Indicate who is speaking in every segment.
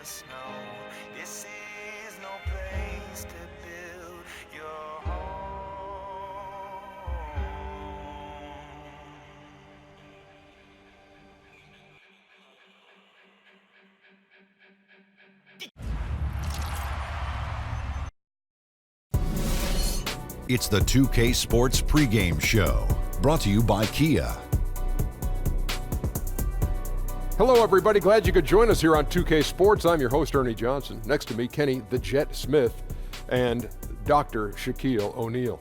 Speaker 1: snow. This is no place to build your home.
Speaker 2: It's the 2K Sports pregame show, brought to you by Kia.
Speaker 3: Hello, everybody. Glad you could join us here on 2K Sports. I'm your host, Ernie Johnson. Next to me, Kenny the Jet Smith and Dr. Shaquille O'Neal.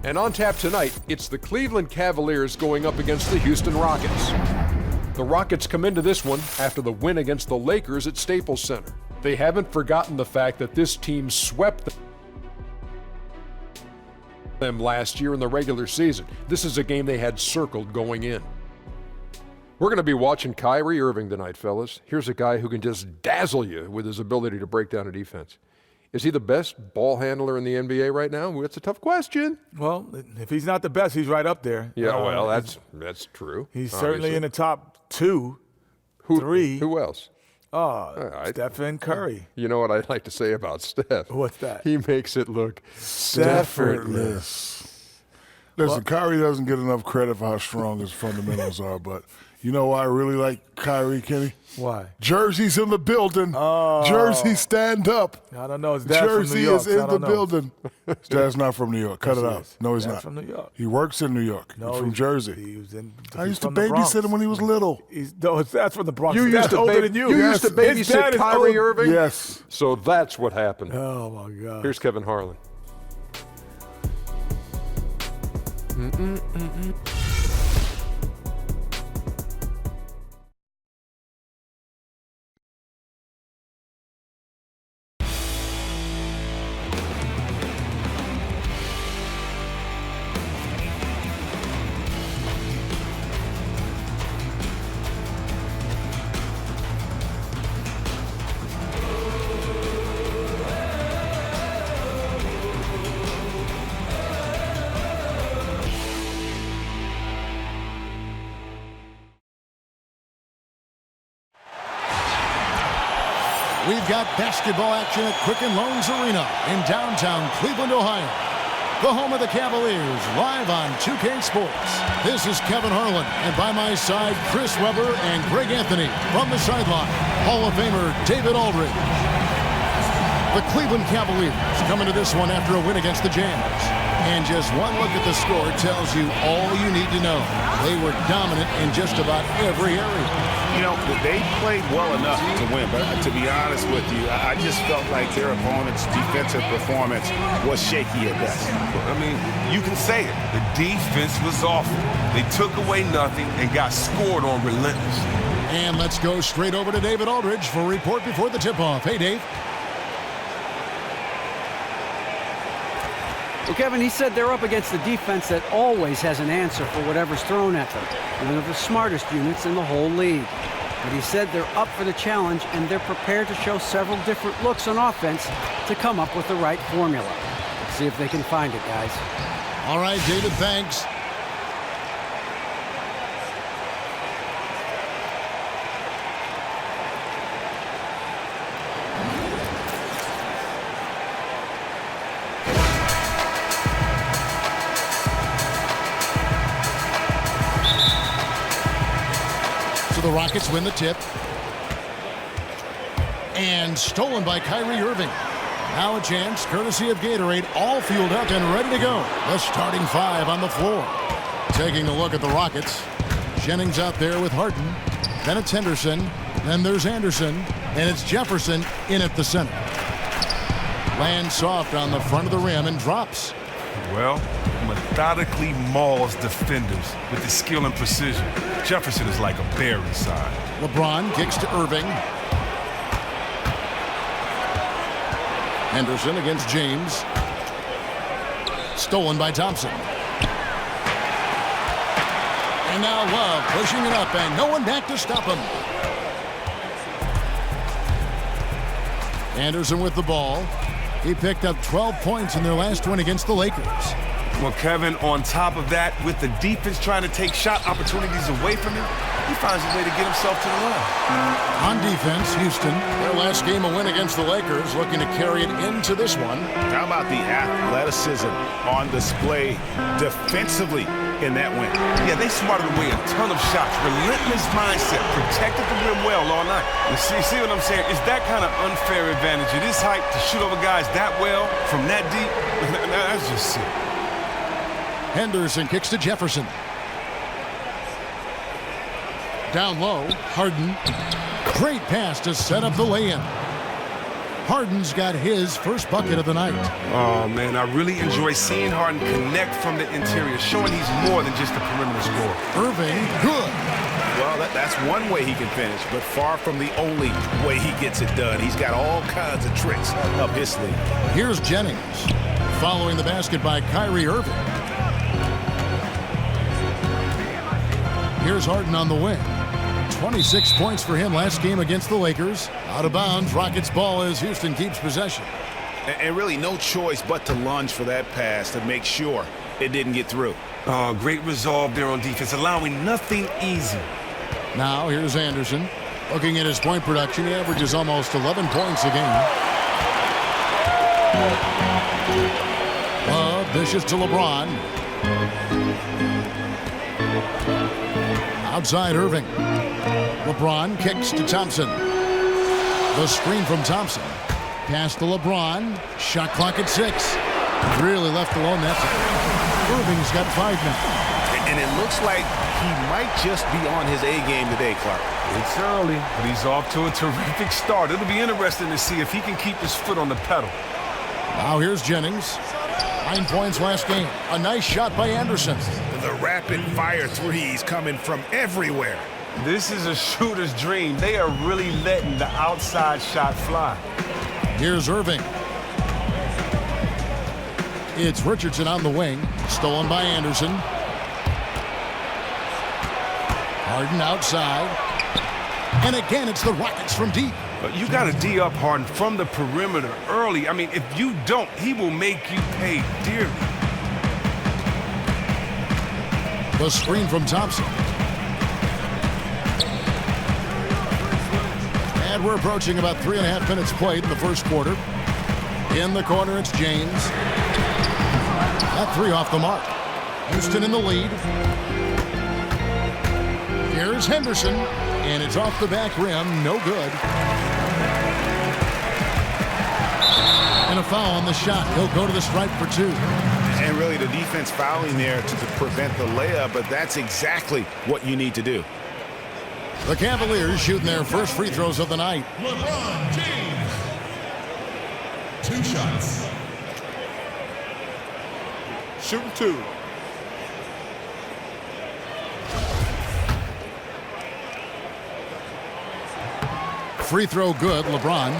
Speaker 3: And on tap tonight, it's the Cleveland Cavaliers going up against the Houston Rockets. The Rockets come into this one after the win against the Lakers at Staples Center. They haven't forgotten the fact that this team swept them last year in the regular season. This is a game they had circled going in. We're going to be watching Kyrie Irving tonight, fellas. Here's a guy who can just dazzle you with his ability to break down a defense. Is he the best ball handler in the NBA right now? That's a tough question.
Speaker 4: Well, if he's not the best, he's right up there.
Speaker 3: Yeah, well, that's true.
Speaker 4: He's
Speaker 3: obviously
Speaker 4: certainly in the top 2, 3.
Speaker 3: Who else?
Speaker 4: Stephen Curry.
Speaker 3: You know what I'd like to say about Steph?
Speaker 4: What's that?
Speaker 3: He makes it look
Speaker 5: effortless. Listen, Kyrie doesn't get enough credit for how strong his fundamentals are, but you know why I really like Kyrie, Kenny?
Speaker 4: Why?
Speaker 5: Jersey's in the building. Jersey, stand up.
Speaker 4: I don't know. His dad's
Speaker 5: Jersey
Speaker 4: from New York,
Speaker 5: is in the
Speaker 4: know.
Speaker 5: building. His dad's not from New York. Cut it out. No, he's
Speaker 4: Dad's
Speaker 5: not.
Speaker 4: from New York.
Speaker 5: He works in New York.
Speaker 4: No,
Speaker 5: he's from Jersey.
Speaker 4: He was
Speaker 5: I used to
Speaker 4: from the Bronx.
Speaker 5: babysit him when he was little.
Speaker 4: No, that's from the Bronx.
Speaker 3: You
Speaker 4: His
Speaker 3: used
Speaker 4: dad's
Speaker 3: to
Speaker 4: older than you.
Speaker 3: used to
Speaker 4: His dad
Speaker 3: babysit
Speaker 4: is
Speaker 3: Kyrie
Speaker 4: old.
Speaker 3: Irving?
Speaker 5: Yes.
Speaker 3: So that's what happened.
Speaker 4: Oh, my God.
Speaker 3: Here's Kevin Harlan.
Speaker 6: We've got basketball action at Quicken Loans Arena in downtown Cleveland, Ohio. The home of the Cavaliers, live on 2K Sports. This is Kevin Harlan, and by my side, Chris Webber and Greg Anthony. From the sideline, Hall of Famer David Aldridge. The Cleveland Cavaliers come into this one after a win against the Jazz. And just one look at the score tells you all you need to know. They were dominant in just about every area.
Speaker 7: You know, they played well enough to win, but to be honest with you, I just felt like their opponent's defensive performance was shaky at best.
Speaker 8: I mean, you can say it. The defense was awful. They took away nothing and got scored on relentlessly.
Speaker 6: And let's go straight over to David Aldridge for a report before the tip-off. Hey, Dave.
Speaker 9: Well, Kevin, he said they're up against a defense that always has an answer for whatever's thrown at them, one of the smartest units in the whole league. But he said they're up for the challenge, and they're prepared to show several different looks on offense to come up with the right formula. Let's see if they can find it, guys.
Speaker 6: All right, David, thanks. The Rockets win the tip. And stolen by Kyrie Irving. Now a chance, courtesy of Gatorade, all fueled up and ready to go. The starting 5 on the floor. Taking a look at the Rockets. Jennings out there with Harden. Then it's Henderson. Then there's Anderson. And it's Jefferson in at the center. Lands soft on the front of the rim and drops.
Speaker 8: Well, methodically mauls defenders with his skill and precision. Jefferson is like a bear inside.
Speaker 6: LeBron kicks to Irving. Henderson against James. Stolen by Thompson. And now Love pushing it up, and no one back to stop him. Anderson with the ball. He picked up 12 points in their last win against the Lakers.
Speaker 8: Well, Kevin, on top of that, with the defense trying to take shot opportunities away from him, he finds a way to get himself to the line.
Speaker 6: On defense, Houston, their last game a win against the Lakers, looking to carry it into this one.
Speaker 7: How about the athleticism on display defensively in that win?
Speaker 8: Yeah, they smarted away a ton of shots. Relentless mindset, protected the rim well all night. You see what I'm saying? It's that kind of unfair advantage. It is hype to shoot over guys that well from that deep. That's just sick.
Speaker 6: Henderson kicks to Jefferson. Down low, Harden. Great pass to set up the lay-in. Harden's got his first bucket of the night.
Speaker 8: Oh, man, I really enjoy seeing Harden connect from the interior, showing he's more than just a perimeter scorer.
Speaker 6: Irving, good.
Speaker 7: Well, that's one way he can finish, but far from the only way he gets it done. He's got all kinds of tricks up his sleeve.
Speaker 6: Here's Jennings, following the basket by Kyrie Irving. Here's Harden on the wing. 26 points for him last game against the Lakers. Out of bounds, Rockets ball as Houston keeps possession.
Speaker 7: And really no choice but to lunge for that pass to make sure it didn't get through.
Speaker 8: Oh, great resolve there on defense, allowing nothing easy.
Speaker 6: Now here's Anderson. Looking at his point production, he averages almost 11 points a game. Dishes to LeBron. Outside Irving. LeBron kicks to Thompson. The screen from Thompson. Pass to LeBron. Shot clock at 6. Really left alone. That's it. Irving's got 5 now.
Speaker 7: And it looks like he might just be on his A game today, Clark.
Speaker 8: It's early, but he's off to a terrific start. It'll be interesting to see if he can keep his foot on the pedal.
Speaker 6: Now here's Jennings. 9 points last game. A nice shot by Anderson.
Speaker 7: The rapid-fire threes coming from everywhere.
Speaker 8: This is a shooter's dream. They are really letting the outside shot fly.
Speaker 6: Here's Irving. It's Richardson on the wing. Stolen by Anderson. Harden outside. And again, it's the Rockets from deep.
Speaker 8: You got to D up Harden from the perimeter early. I mean, if you don't, he will make you pay dearly.
Speaker 6: The screen from Thompson. And we're approaching about 3.5 minutes played in the first quarter. In the corner, it's James. That 3 off the mark. Houston in the lead. Here's Henderson. And it's off the back rim. No good. And a foul on the shot. He'll go to the stripe for 2.
Speaker 7: And really the defense fouling there to prevent the layup, but that's exactly what you need to do.
Speaker 6: The Cavaliers shooting their first free throws of the night.
Speaker 10: LeBron James. 2 shots.
Speaker 5: Shooting 2.
Speaker 6: Free throw good, LeBron.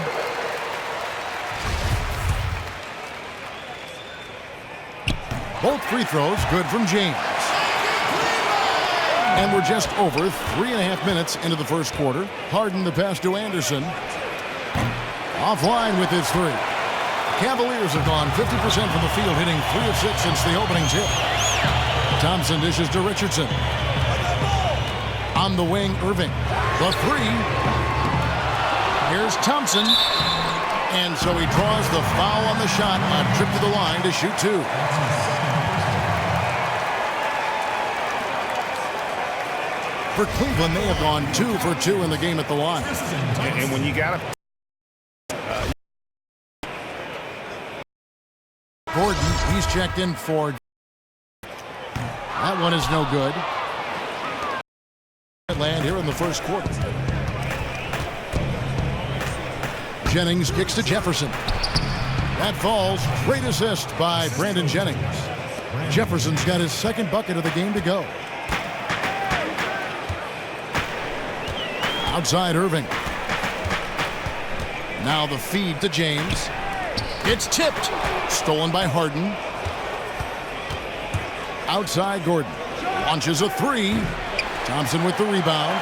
Speaker 6: Both free throws good from James. And we're just over 3.5 minutes into the first quarter. Harden the pass to Anderson. Offline with his 3. Cavaliers have gone 50% from the field, hitting 3 of 6 since the opening tip. Thompson dishes to Richardson. On the wing, Irving. The 3. Here's Thompson. And so he draws the foul on the shot on trip to the line to shoot 2. For Cleveland, they have gone 2 for 2 in the game at the line.
Speaker 7: And when you got to...
Speaker 6: Gordon, he's checked in for... That one is no good. Land here in the first quarter. Jennings kicks to Jefferson. That falls. Great assist by Brandon Jennings. Jefferson's got his second bucket of the game to go. Outside Irving. Now the feed to James. It's tipped. Stolen by Harden. Outside Gordon. Launches a 3. Thompson with the rebound.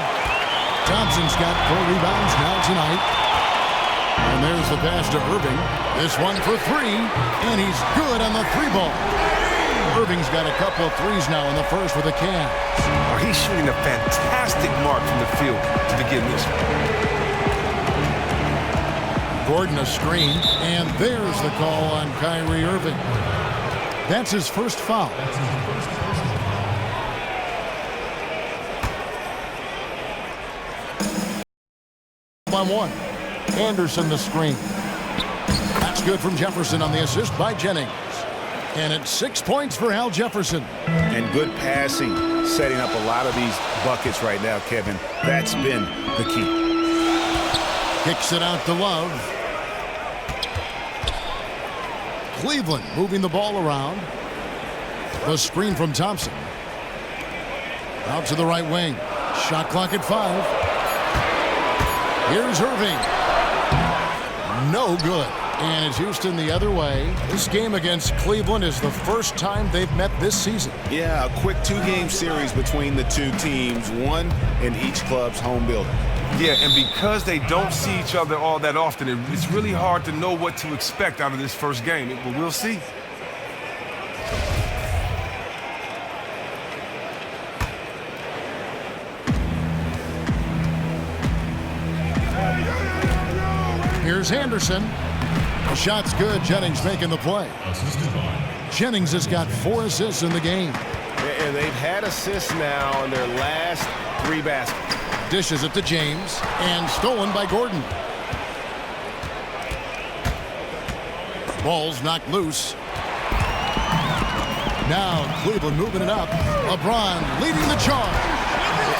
Speaker 6: Thompson's got 4 rebounds now tonight. And there's the pass to Irving. This one for 3. And he's good on the 3 ball. Irving's got a couple of threes now in the first with the Cavs.
Speaker 8: Oh, he's shooting a fantastic mark from the field to begin this one.
Speaker 6: Gordon a screen, and there's the call on Kyrie Irving. That's his first foul. By one. Anderson the screen. That's good from Jefferson on the assist by Jennings. And it's 6 points for Al Jefferson.
Speaker 7: And good passing, setting up a lot of these buckets right now, Kevin. That's been the key.
Speaker 6: Kicks it out to Love. Cleveland moving the ball around. The screen from Thompson. Out to the right wing. Shot clock at 5. Here's Irving. No good. And it's Houston the other way. This game against Cleveland is the first time they've met this season.
Speaker 7: Yeah, a quick 2-game series between the two teams, one in each club's home building.
Speaker 8: Yeah, and because they don't see each other all that often, it's really hard to know what to expect out of this first game. But we'll see.
Speaker 6: Here's Anderson. The shot's good. Jennings making the play. Jennings has got 4 assists in the game.
Speaker 11: And they've had assists now in their last 3 baskets.
Speaker 6: Dishes it to James, and stolen by Gordon. Ball's knocked loose. Now Cleveland moving it up. LeBron leading the charge.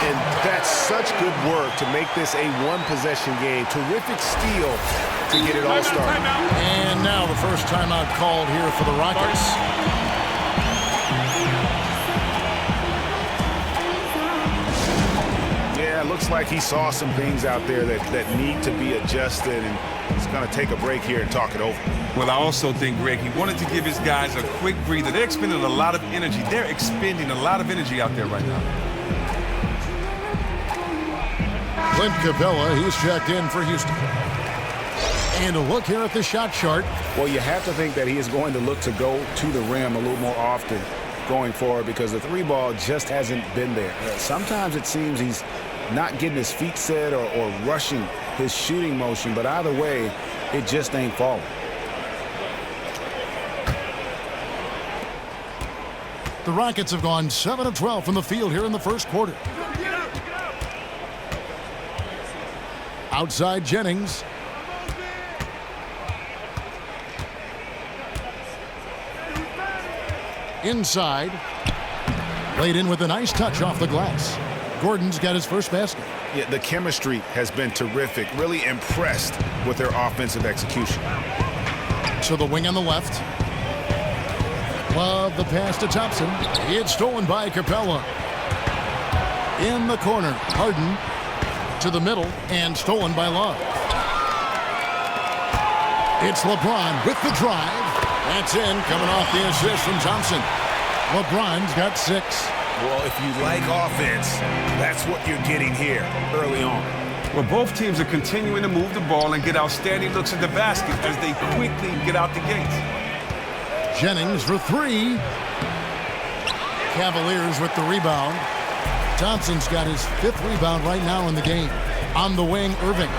Speaker 11: And that's such good work to make this a one-possession game. Terrific steal to get it all started.
Speaker 6: And now the first timeout called here for the Rockets.
Speaker 7: Yeah, it looks like he saw some things out there that need to be adjusted, and he's going to take a break here and talk it over.
Speaker 8: Well, I also think, Greg, he wanted to give his guys a quick breather. They're expending a lot of energy. They're expending a lot of energy out there right now.
Speaker 6: Clint Capella, he's checked in for Houston. And a look here at the shot chart.
Speaker 7: Well, you have to think that he is going to look to go to the rim a little more often going forward because the 3-ball just hasn't been there. Sometimes it seems he's not getting his feet set or rushing his shooting motion, but either way, it just ain't falling.
Speaker 6: The Rockets have gone 7 of 12 from the field here in the first quarter. Outside Jennings. Inside. Laid in with a nice touch off the glass. Gordon's got his first basket.
Speaker 7: Yeah, the chemistry has been terrific. Really impressed with their offensive execution.
Speaker 6: To the wing on the left. Love the pass to Thompson. It's stolen by Capella. In the corner, Harden to the middle and stolen by Love. It's LeBron with the drive. That's in, coming off the assist from Thompson. LeBron's got 6.
Speaker 7: Well, if you like offense, that's what you're getting here early on.
Speaker 8: Well, both teams are continuing to move the ball and get outstanding looks at the basket as they quickly get out the gates.
Speaker 6: Jennings for 3. Cavaliers with the rebound. Thompson's got his 5th rebound right now in the game. On the wing, Irving.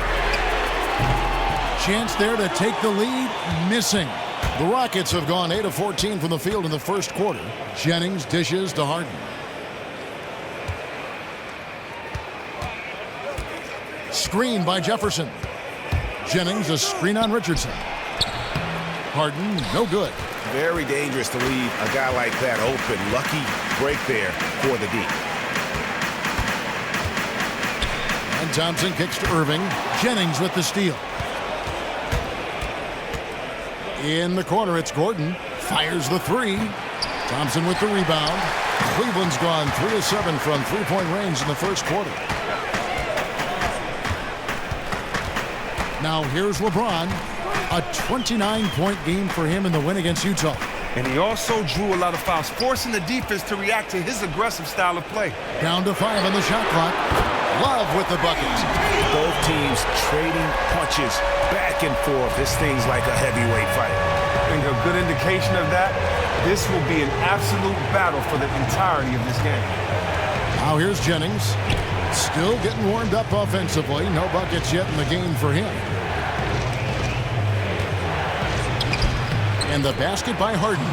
Speaker 6: Chance there to take the lead, missing. The Rockets have gone 8 of 14 from the field in the first quarter. Jennings dishes to Harden. Screen by Jefferson. Jennings a screen on Richardson. Harden, no good.
Speaker 7: Very dangerous to leave a guy like that open. Lucky break there for the D.
Speaker 6: And Thompson kicks to Irving. Jennings with the steal. In the corner, it's Gordon. Fires the 3. Thompson with the rebound. Cleveland's gone 3 of 7 from three-point range in the first quarter. Now here's LeBron. A 29-point game for him in the win against Utah.
Speaker 8: And he also drew a lot of fouls, forcing the defense to react to his aggressive style of play.
Speaker 6: Down to 5 on the shot clock. Love with the bucket.
Speaker 7: Both teams trading punches back and forth. This thing's like a heavyweight fight.
Speaker 8: I think a good indication of that This will be an absolute battle for the entirety of this game.
Speaker 6: Now here's Jennings. Still getting warmed up offensively. No buckets yet in the game for him. And the basket by Harden.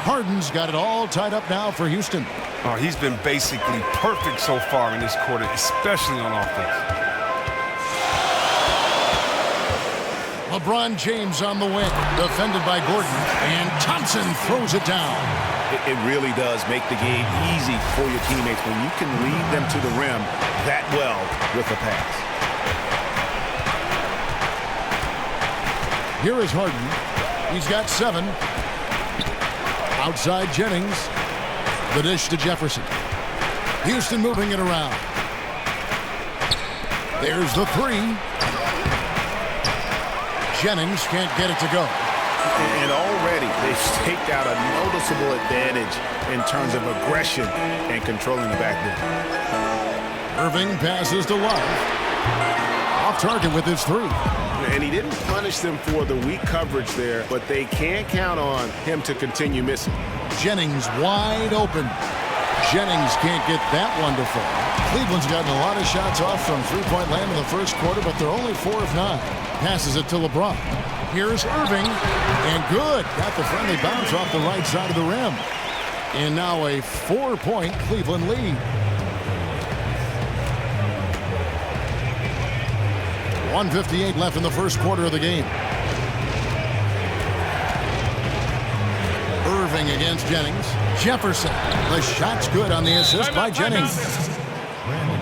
Speaker 6: Harden's got it all tied up now for Houston.
Speaker 8: Oh, he's been basically perfect so far in this quarter, especially on offense.
Speaker 6: LeBron James on the wing, defended by Gordon, and Thompson throws it down.
Speaker 7: It really does make the game easy for your teammates when you can lead them to the rim that well with a pass.
Speaker 6: Here is Harden. He's got 7. Outside Jennings. The dish to Jefferson. Houston moving it around. There's the 3. Jennings can't get it to go.
Speaker 7: And already they've staked out a noticeable advantage in terms of aggression and controlling the backboard.
Speaker 6: Irving passes to Love. Off target with his 3.
Speaker 7: And he didn't punish them for the weak coverage there, but they can't count on him to continue missing.
Speaker 6: Jennings wide open. Jennings can't get that one to fall. Cleveland's gotten a lot of shots off from three-point land in the first quarter, but they're only 4 of 9. Passes it to LeBron. Here's Irving, and good. Got the friendly bounce off the right side of the rim. And now a 4-point Cleveland lead. 1:58 left in the first quarter of the game. Irving against Jennings. Jefferson. The shot's good on the assist by Jennings.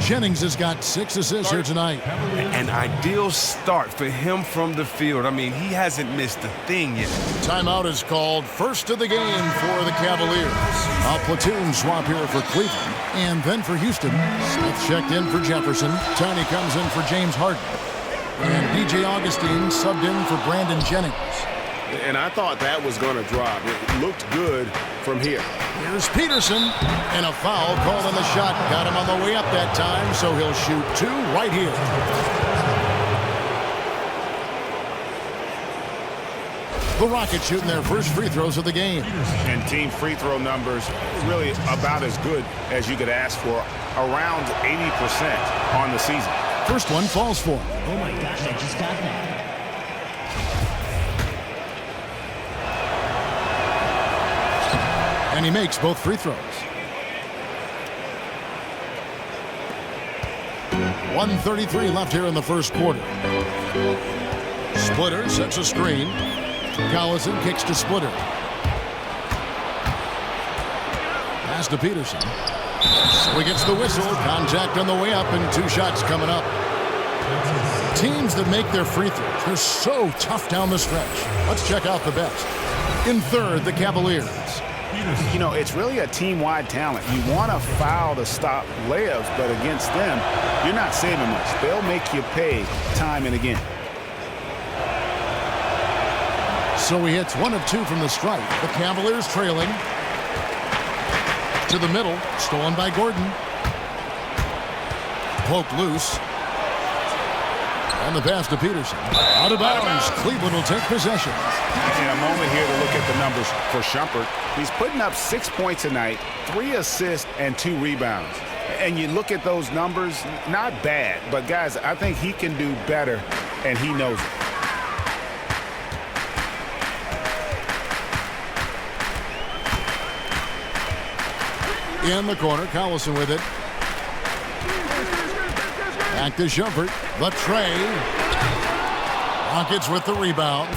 Speaker 6: Jennings has got 6 assists here tonight.
Speaker 8: An ideal start for him from the field. I mean, he hasn't missed a thing yet.
Speaker 6: Timeout is called. First of the game for the Cavaliers. A platoon swap here for Cleveland. And then for Houston. Smith checked in for Jefferson. Tiny comes in for James Harden. And DJ Augustine subbed in for Brandon Jennings.
Speaker 7: And I thought that was going to drop. It looked good from here.
Speaker 6: Here's Peterson, and a foul called on the shot. Got him on the way up that time, so he'll shoot 2 right here. The Rockets shooting their first free throws of the game.
Speaker 7: And team free throw numbers really about as good as you could ask for. Around 80% on the season.
Speaker 6: First one falls for him.
Speaker 12: Oh my gosh, I just got that.
Speaker 6: And he makes both free throws. 1:33 left here in the first quarter. Splitter sets a screen. Collison kicks to Splitter. Pass to Peterson. So he gets the whistle. Contact on the way up, and 2 shots coming up. Teams that make their free throws, they're so tough down the stretch. Let's check out the best. In third, the Cavaliers.
Speaker 7: You know, it's really a team-wide talent. You want to foul to stop layups, but against them, you're not saving much. They'll make you pay time and again.
Speaker 6: So he hits 1 of 2 from the stripe. The Cavaliers trailing. To the middle, stolen by Gordon. Poked loose. And the pass to Peterson. Out of bounds. Cleveland will take possession.
Speaker 7: In a moment here to look at the numbers for Shumpert. He's putting up 6 points tonight, 3 assists, and 2 rebounds. And you look at those numbers, not bad. But, guys, I think he can do better, and he knows it.
Speaker 6: In the corner, Collison with it. Back to Shumpert. The tray. Rockets with the rebound.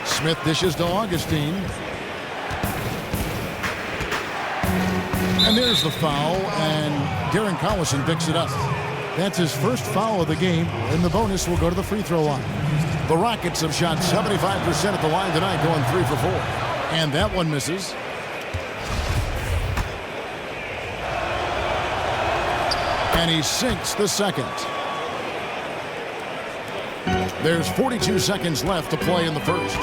Speaker 6: Smith dishes to Augustine. And there's the foul, and Darren Collison picks it up. That's his first foul of the game, and the bonus will go to the free throw line. The Rockets have shot 75% at the line tonight, going 3 for 4. And that one misses. And he sinks the second. There's 42 seconds left to play in the first.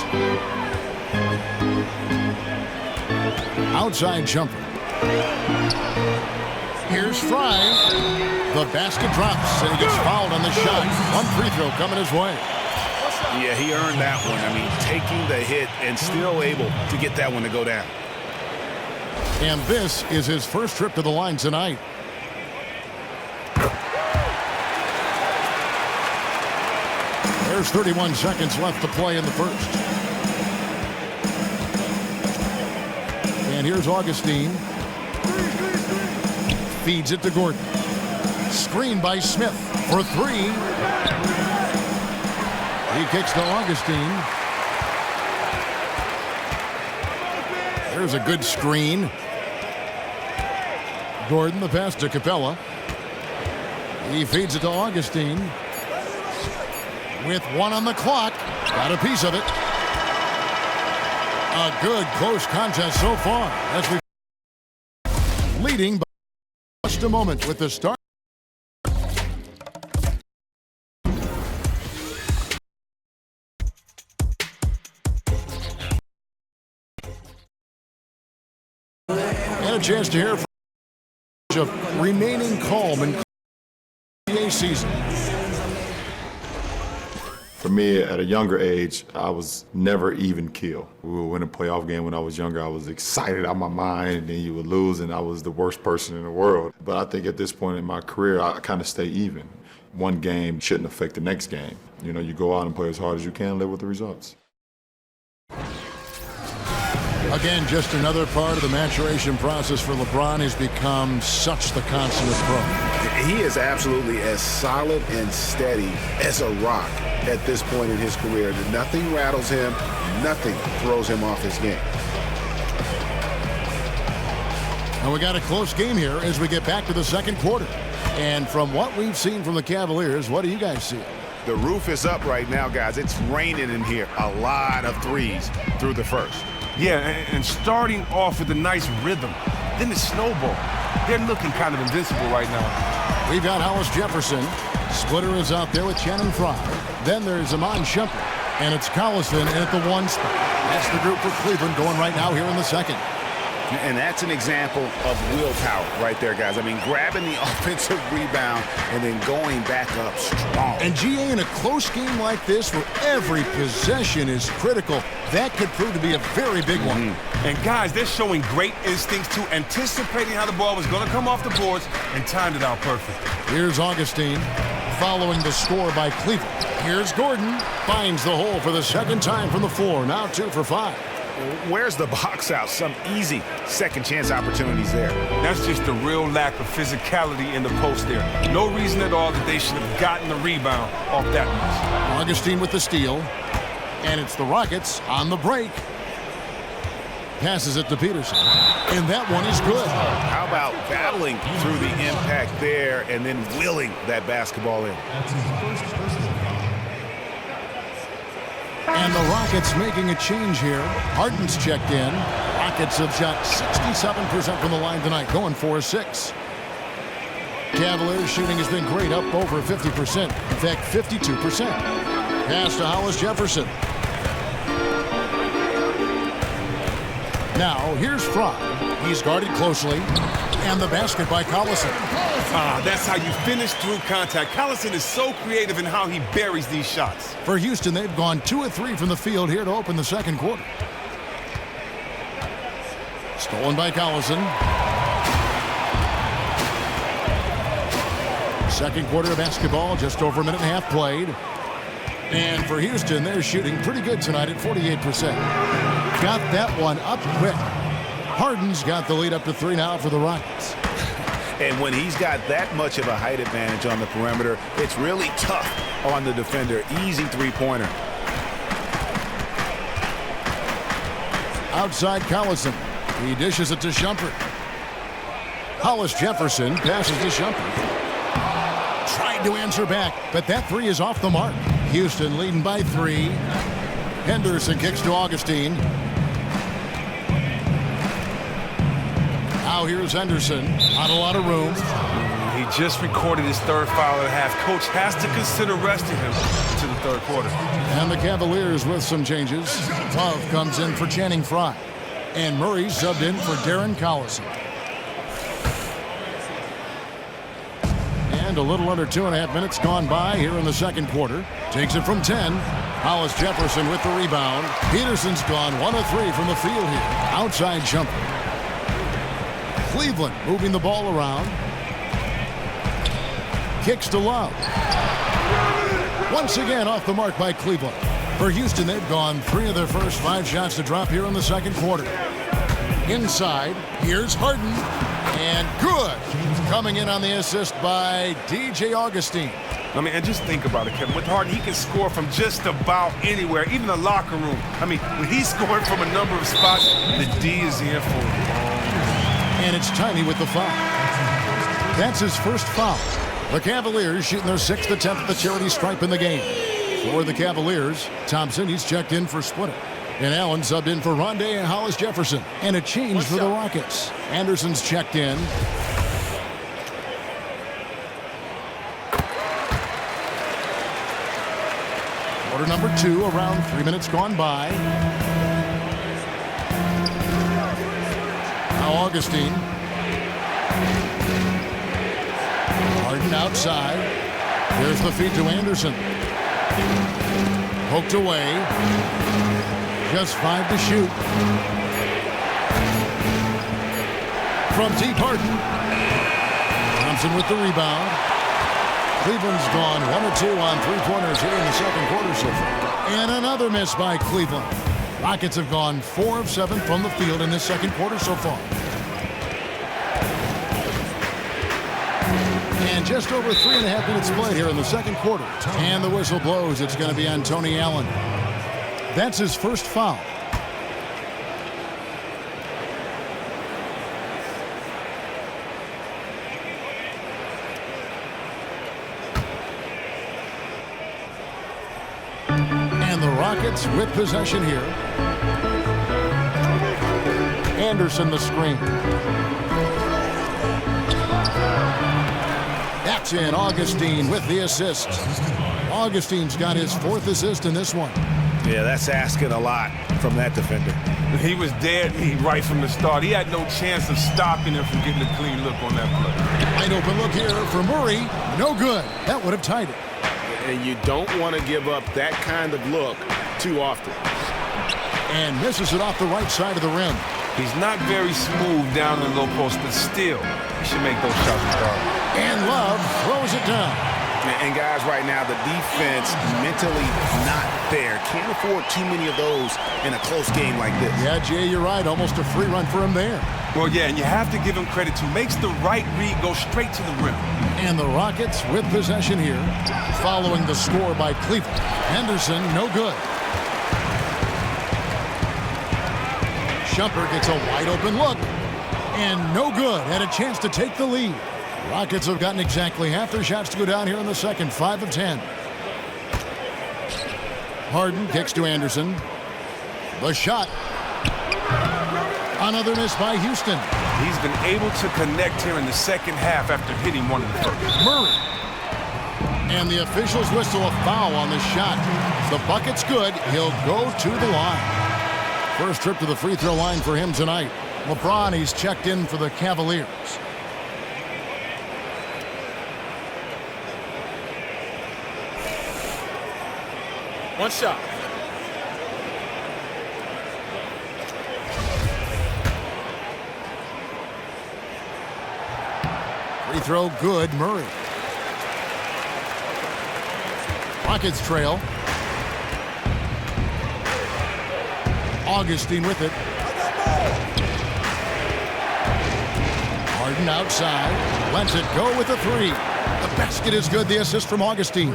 Speaker 6: Outside jumper. Here's Fry. The basket drops, and he gets fouled on the shot. 1 free throw coming his way.
Speaker 7: Yeah, he earned that one. I mean, taking the hit and still able to get that one to go down.
Speaker 6: And this is his first trip to the line tonight. There's 31 seconds left to play in the first. And here's Augustine. Feeds it to Gordon. Screen by Smith for three. He kicks to Augustine. There's a good screen. Gordon, the pass to Capella. He feeds it to Augustine. With one on the clock. Got a piece of it. A good close contest so far. As we leading by just a moment with the start. And a chance to hear from of remaining calm in NBA season.
Speaker 13: For me, at a younger age, I was never even keel. We would win a playoff game when I was younger. I was excited out of my mind, and then you would lose, and I was the worst person in the world. But I think at this point in my career, I kind of stay even. One game shouldn't affect the next game. You know, you go out and play as hard as you can, live with the results.
Speaker 6: Again, just another part of the maturation process for LeBron. Has become such the consummate pro.
Speaker 7: He is absolutely as solid and steady as a rock at this point in his career. Nothing rattles him, nothing throws him off his game.
Speaker 6: And we got a close game here as we get back to the second quarter. And from what we've seen from the Cavaliers, what do you guys see?
Speaker 7: The roof is up right now, guys. It's raining in here. A lot of threes through the first.
Speaker 8: Yeah, and starting off with a nice rhythm. Then the snowball. They're looking kind of invincible right now.
Speaker 6: We've got Hollis Jefferson. Splitter is out there with Channing Frye. Then there's Iman Shumpert. And it's Collison at the one spot. That's the group for Cleveland going right now here in the second.
Speaker 7: And that's an example of willpower right there, guys. I mean, grabbing the offensive rebound and then going back up strong.
Speaker 6: And GA, in a close game like this where every possession is critical, that could prove to be a very big one.
Speaker 8: And guys, they're showing great instincts too, anticipating how the ball was going to come off the boards and timed it out perfect.
Speaker 6: Here's Augustine following the score by Cleveland. Here's Gordon. Finds the hole for the second time from the floor. Now 2 for 5.
Speaker 7: Where's the box out? Some easy second chance opportunities there.
Speaker 8: That's just the real lack of physicality in the post there. No reason at all that they should have gotten the rebound off that miss.
Speaker 6: Augustine with the steal. And it's the Rockets on the break. Passes it to Peterson. And that one is good.
Speaker 7: How about battling through the impact there and then willing that basketball in?
Speaker 6: And the Rockets making a change here. Harden's checked in. Rockets have shot 67% from the line tonight, going 4-6. Cavaliers shooting has been great, up over 50%. In fact, 52%. Pass to Hollis Jefferson. Now, here's Frye. He's guarded closely. And the basket by Collison.
Speaker 8: That's how you finish through contact. Collison is so creative in how he buries these shots.
Speaker 6: For Houston, they've gone 2 of 3 from the field here to open the second quarter. Stolen by Collison. Second quarter of basketball, just over a minute and a half played. And for Houston, they're shooting pretty good tonight at 48%. Got that one up quick. Harden's got the lead up to 3 now for the Rockets.
Speaker 7: And when he's got that much of a height advantage on the perimeter, it's really tough on the defender. Easy three-pointer.
Speaker 6: Outside Collison. He dishes it to Shumpert. Hollis Jefferson passes to Shumpert. Tried to answer back, but that 3 is off the mark. Houston leading by 3. Henderson kicks to Augustine. Now here's Henderson. Not a lot of room.
Speaker 8: He just recorded his third foul and a half. Coach has to consider resting him to the third quarter.
Speaker 6: And the Cavaliers with some changes. Love comes in for Channing Frye. And Murray subbed in for Darren Collison. And a little under 2.5 minutes gone by here in the second quarter. Takes it from 10. Hollis Jefferson with the rebound. Peterson's gone 1 of 3 from the field here. Outside jumper. Cleveland moving the ball around. Kicks to Love. Once again off the mark by Cleveland. For Houston, they've gone 3 of their first 5 shots to drop here in the second quarter. Inside, here's Harden. And good. Coming in on the assist by DJ Augustine.
Speaker 8: I mean, and just think about it, Kevin. With Harden, he can score from just about anywhere, even the locker room. I mean, when he's scoring from a number of spots, the D is in for him.
Speaker 6: And it's Tiny with the foul. That's his first foul. The Cavaliers shooting their 6th attempt at the charity stripe in the game. For the Cavaliers, Thompson, he's checked in for Splitter. And Allen subbed in for Rondé and Hollis Jefferson. And a change for the Rockets. Anderson's checked in. Quarter number 2, around 3 minutes gone by. Now Augustine. Harden outside. There's the feed to Anderson. Poked away. Just 5 to shoot. From deep, Harden. Thompson with the rebound. Cleveland's gone 1 of 2 on 3-pointers here in the second quarter so far. And another miss by Cleveland. Rockets have gone 4 of 7 from the field in this second quarter so far. And just over 3.5 minutes played here in the second quarter. And the whistle blows. It's going to be on Tony Allen. That's his first foul. And the Rockets with possession here. Anderson the screen. That's in. Augustine with the assist. Augustine's got his 4th assist in this one.
Speaker 11: Yeah, that's asking a lot from that defender.
Speaker 8: He was dead meat right from the start. He had no chance of stopping him from getting a clean look on that play.
Speaker 6: Wide open look here for Murray. No good. That would have tied it.
Speaker 11: And you don't want to give up that kind of look too often.
Speaker 6: And misses it off the right side of the rim.
Speaker 8: He's not very smooth down in the low post, but still, he should make those shots regardless.
Speaker 6: And Love throws it down.
Speaker 11: And guys, right now, the defense mentally not there. Can't afford too many of those in a close game like this.
Speaker 6: Yeah, Jay, you're right. Almost a free run for him there.
Speaker 8: Well, yeah, and you have to give him credit, too. Makes the right read, go straight to the rim.
Speaker 6: And the Rockets with possession here, following the score by Cleveland. Henderson, no good. Shumpert gets a wide open look. And no good. Had a chance to take the lead. Rockets have gotten exactly half their shots to go down here in the second, 5 of 10. Harden kicks to Anderson. The shot. Another miss by Houston.
Speaker 8: He's been able to connect here in the second half after hitting one of the first.
Speaker 6: Murray. And the officials whistle a foul on the shot. The bucket's good. He'll go to the line. First trip to the free throw line for him tonight. LeBron, he's checked in for the Cavaliers.
Speaker 4: One shot.
Speaker 6: Free throw good. Murray. Rockets trail. Augustine with it. Harden outside. Lets it go with a 3. The basket is good. The assist from Augustine.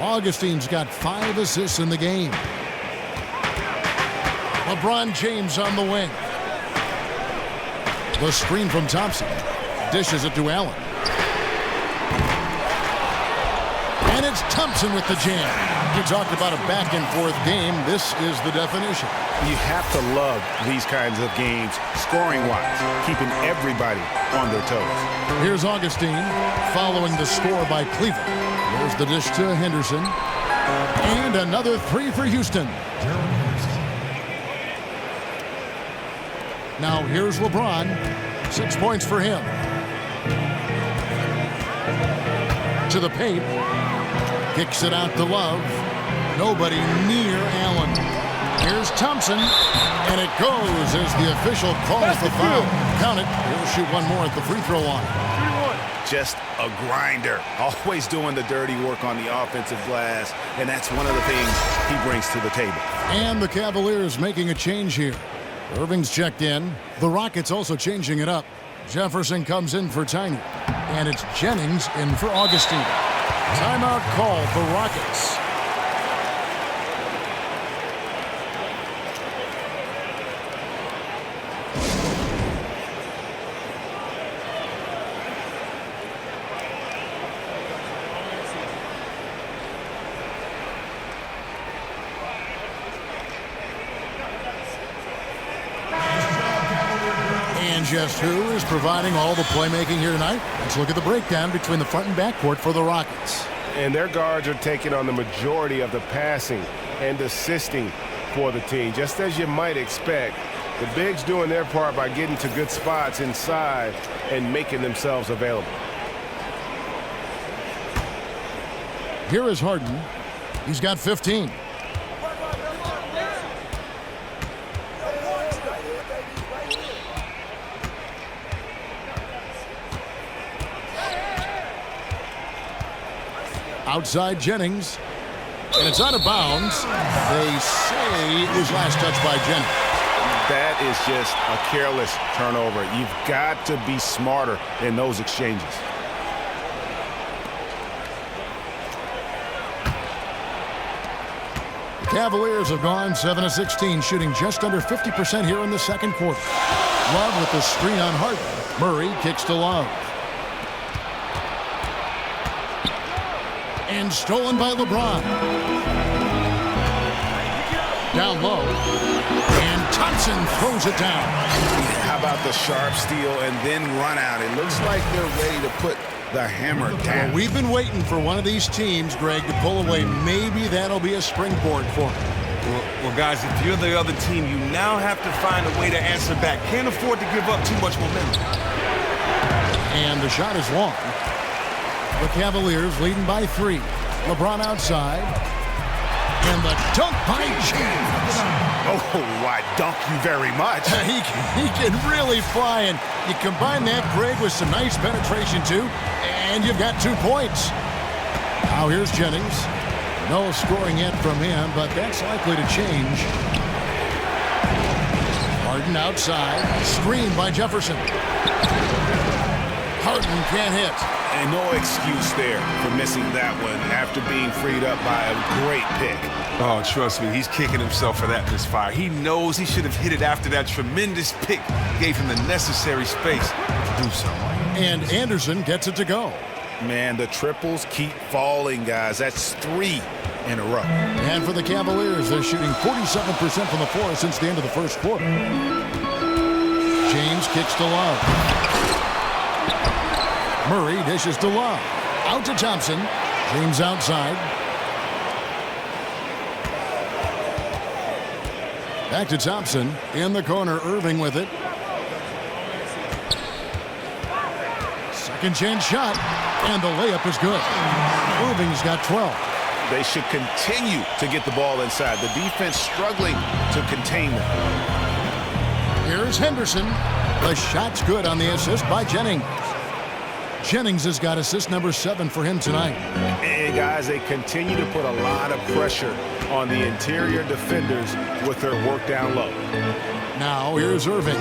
Speaker 6: Augustine's got 5 assists in the game. LeBron James on the wing. The screen from Thompson. Dishes it to Allen. And it's Thompson with the jam. You talked about a back-and-forth game. This is the definition.
Speaker 11: You have to love these kinds of games, scoring-wise, keeping everybody on their toes.
Speaker 6: Here's Augustine following the score by Cleveland. There's the dish to Henderson. And another 3 for Houston. Now here's LeBron. 6 points for him. into the paint. Kicks it out to Love. Nobody near Allen. Here's Thompson, and it goes as the official calls the foul. Count it. He'll shoot one more at the free throw line.
Speaker 7: Just a grinder. Always doing the dirty work on the offensive glass, and that's one of the things he brings to the table.
Speaker 6: And the Cavaliers making a change here. Irving's checked in. The Rockets also changing it up. Jefferson comes in for Tiny, and it's Jennings in for Augustine. Timeout call for Rockets. Just who is providing all the playmaking here tonight? Let's look at the breakdown between the front and backcourt for the Rockets.
Speaker 11: And their guards are taking on the majority of the passing and assisting for the team. Just as you might expect, the bigs doing their part by getting to good spots inside and making themselves available.
Speaker 6: Here is Harden. He's got 15. Outside Jennings, and it's out of bounds. They say it was last touched by Jennings.
Speaker 7: That is just a careless turnover. You've got to be smarter in those exchanges.
Speaker 6: The Cavaliers have gone 7 of 16, shooting just under 50% here in the second quarter. Love with the screen on Harden. Murray kicks to Love. And stolen by LeBron. Down low. And Thompson throws it down.
Speaker 7: How about the sharp steal and then run out? It looks like they're ready to put the hammer down.
Speaker 6: Well, we've been waiting for one of these teams, Greg, to pull away. Maybe that'll be a springboard for them.
Speaker 8: Well, guys, if you're the other team, you now have to find a way to answer back. Can't afford to give up too much momentum.
Speaker 6: And the shot is long. The Cavaliers leading by 3. LeBron outside. And the dunk by James.
Speaker 7: Oh, I dunk you very much.
Speaker 6: He can really fly, and you combine that, Greg, with some nice penetration, too, and you've got 2 points. Now here's Jennings. No scoring yet from him, but that's likely to change. Harden outside. Screened by Jefferson. Harden can't hit.
Speaker 7: And no excuse there for missing that one after being freed up by a great pick.
Speaker 8: Oh, trust me, he's kicking himself for that misfire. He knows he should have hit it after that tremendous pick. Gave him the necessary space to do so.
Speaker 6: And Anderson gets it to go.
Speaker 7: Man, the triples keep falling, guys. That's 3 in a row.
Speaker 6: And for the Cavaliers, they're shooting 47% from the floor since the end of the first quarter. James kicks to Love. Murray dishes to Love. Out to Thompson. James outside. Back to Thompson. In the corner, Irving with it. Second chance shot. And the layup is good. Irving's got 12.
Speaker 7: They should continue to get the ball inside. The defense struggling to contain them.
Speaker 6: Here's Henderson. The shot's good on the assist by Jennings. Jennings has got assist number 7 for him tonight.
Speaker 7: And guys, they continue to put a lot of pressure on the interior defenders with their work down low.
Speaker 6: Now here's Irving.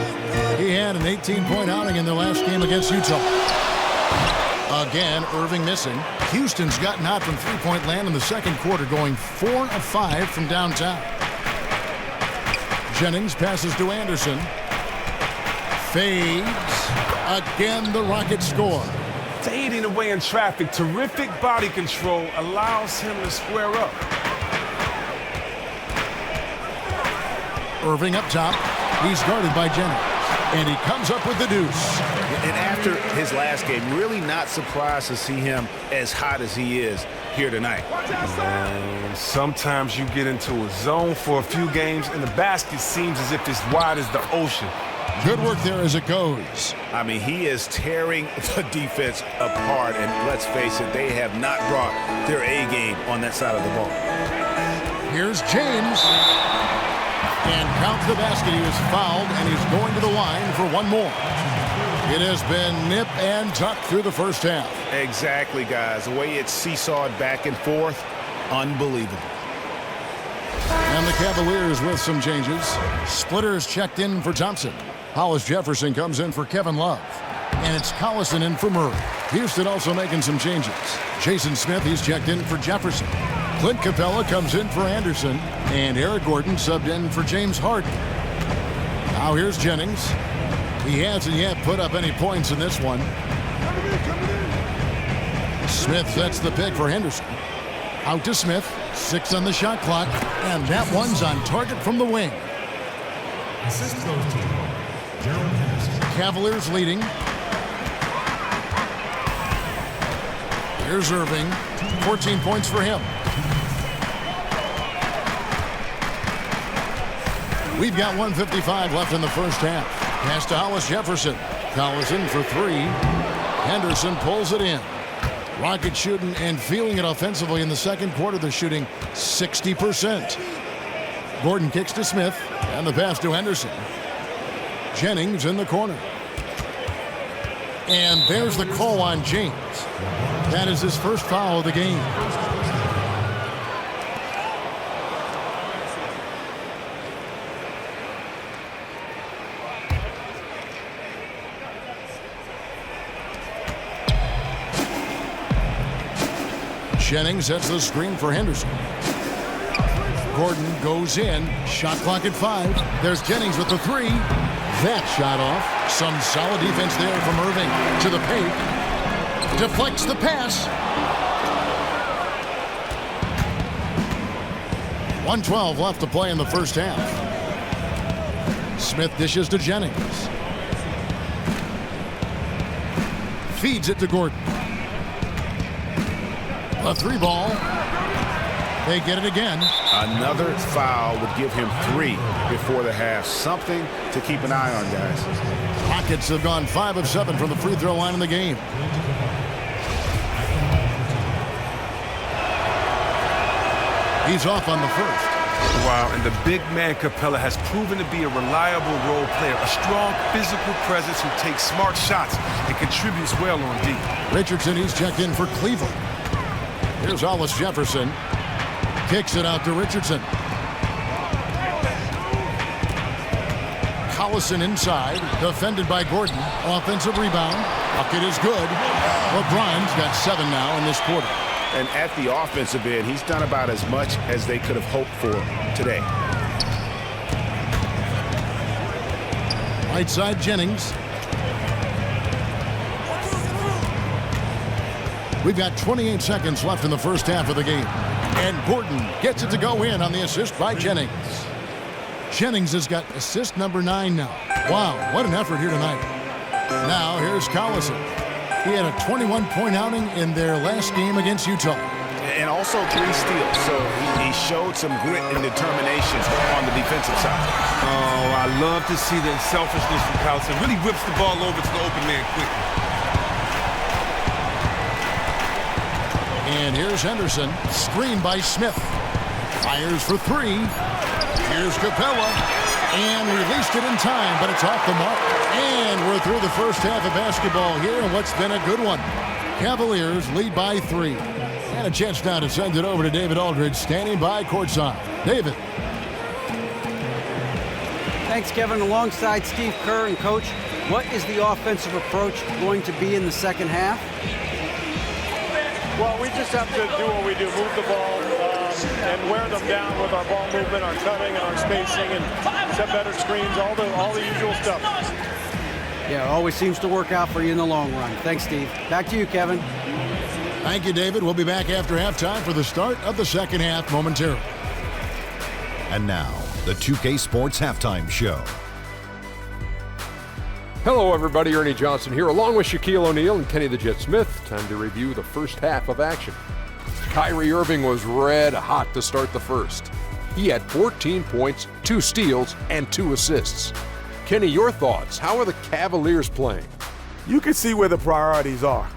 Speaker 6: He had an 18-point outing in their last game against Utah. Again, Irving missing. Houston's gotten out from three-point land in the second quarter, going 4 of 5 from downtown. Jennings passes to Anderson. Fades. Again, the Rockets score.
Speaker 8: Fading away in traffic, terrific body control allows him to square up.
Speaker 6: Irving up top. He's guarded by Jennings. And he comes up with the deuce.
Speaker 7: And after his last game, really not surprised to see him as hot as he is here tonight.
Speaker 8: And sometimes you get into a zone for a few games and the basket seems as if it's wide as the ocean.
Speaker 6: Good work there as it goes.
Speaker 7: I mean, he is tearing the defense apart, and let's face it, they have not brought their A game on that side of the ball.
Speaker 6: Here's James. And counts the basket. He was fouled, and he's going to the line for one more. It has been nip and tuck through the first half.
Speaker 7: Exactly, guys. The way it's seesawed back and forth, unbelievable.
Speaker 6: And the Cavaliers with some changes. Splitters checked in for Thompson. Hollis Jefferson comes in for Kevin Love. And it's Collison in for Murray. Houston also making some changes. Jason Smith, he's checked in for Jefferson. Clint Capella comes in for Anderson. And Eric Gordon subbed in for James Harden. Now here's Jennings. He hasn't yet put up any points in this one. Smith sets the pick for Henderson. Out to Smith. 6 on the shot clock. And that one's on target from the wing.
Speaker 10: Assist goes to Gerald Henderson.
Speaker 6: Cavaliers leading. Here's Irving. 14 points for him. We've got 1:55 left in the first half. Pass to Hollis Jefferson. Collison for 3. Henderson pulls it in. Rockets shooting and feeling it offensively in the second quarter. They're shooting 60%. Gordon kicks to Smith, and the pass to Henderson. Jennings in the corner. And there's the call on James. That is his first foul of the game. Jennings sets the screen for Henderson. Gordon goes in. Shot clock at 5. There's Jennings with the 3. That shot off. Some solid defense there from Irving to the paint. Deflects the pass. 1:12 left to play in the first half. Smith dishes to Jennings. Feeds it to Gordon. A 3 ball. They get it again.
Speaker 7: Another foul would give him 3 before the half. Something to keep an eye on, guys.
Speaker 6: Rockets have gone 5 of 7 from the free throw line in the game. He's off on the first.
Speaker 8: Wow, and the big man Capella has proven to be a reliable role player, a strong physical presence who takes smart shots and contributes well on D.
Speaker 6: Richardson, he's checked in for Cleveland. Here's Hollis Jefferson. Kicks it out to Richardson. Collison inside. Defended by Gordon. Offensive rebound. Bucket is good. LeBron's got 7 now in this quarter.
Speaker 7: And at the offensive end, he's done about as much as they could have hoped for today.
Speaker 6: Right side, Jennings. We've got 28 seconds left in the first half of the game. And Gordon gets it to go in on the assist by Jennings. Jennings has got assist number 9 now. Wow, what an effort here tonight. Now here's Collison. He had a 21-point outing in their last game against Utah.
Speaker 7: And also 3 steals, so he showed some grit and determination on the defensive side.
Speaker 8: Oh, I love to see the selfishness from Collison. Really whips the ball over to the open man quickly.
Speaker 6: And here's Henderson, screened by Smith. Fires for 3. Here's Capella, and released it in time, but it's off the mark. And we're through the first half of basketball here, and what's been a good one. Cavaliers lead by 3. And a chance now to send it over to David Aldridge, standing by courtside. David.
Speaker 9: Thanks, Kevin. Alongside Steve Kerr and Coach, what is the offensive approach going to be in the second half?
Speaker 14: Well, we just have to do what we do, move the ball and wear them down with our ball movement, our cutting, and our spacing, and set better screens, all the usual stuff.
Speaker 9: Yeah, it always seems to work out for you in the long run. Thanks, Steve. Back to you, Kevin.
Speaker 6: Thank you, David. We'll be back after halftime for the start of the second half momentarily.
Speaker 2: And now, the 2K Sports Halftime Show.
Speaker 3: Hello, everybody. Ernie Johnson here, along with Shaquille O'Neal and Kenny the Jet Smith. Time to review the first half of action. Kyrie Irving was red hot to start the first. He had 14 points, 2 steals, and 2 assists. Kenny, your thoughts. How are the Cavaliers playing?
Speaker 15: You can see where the priorities are.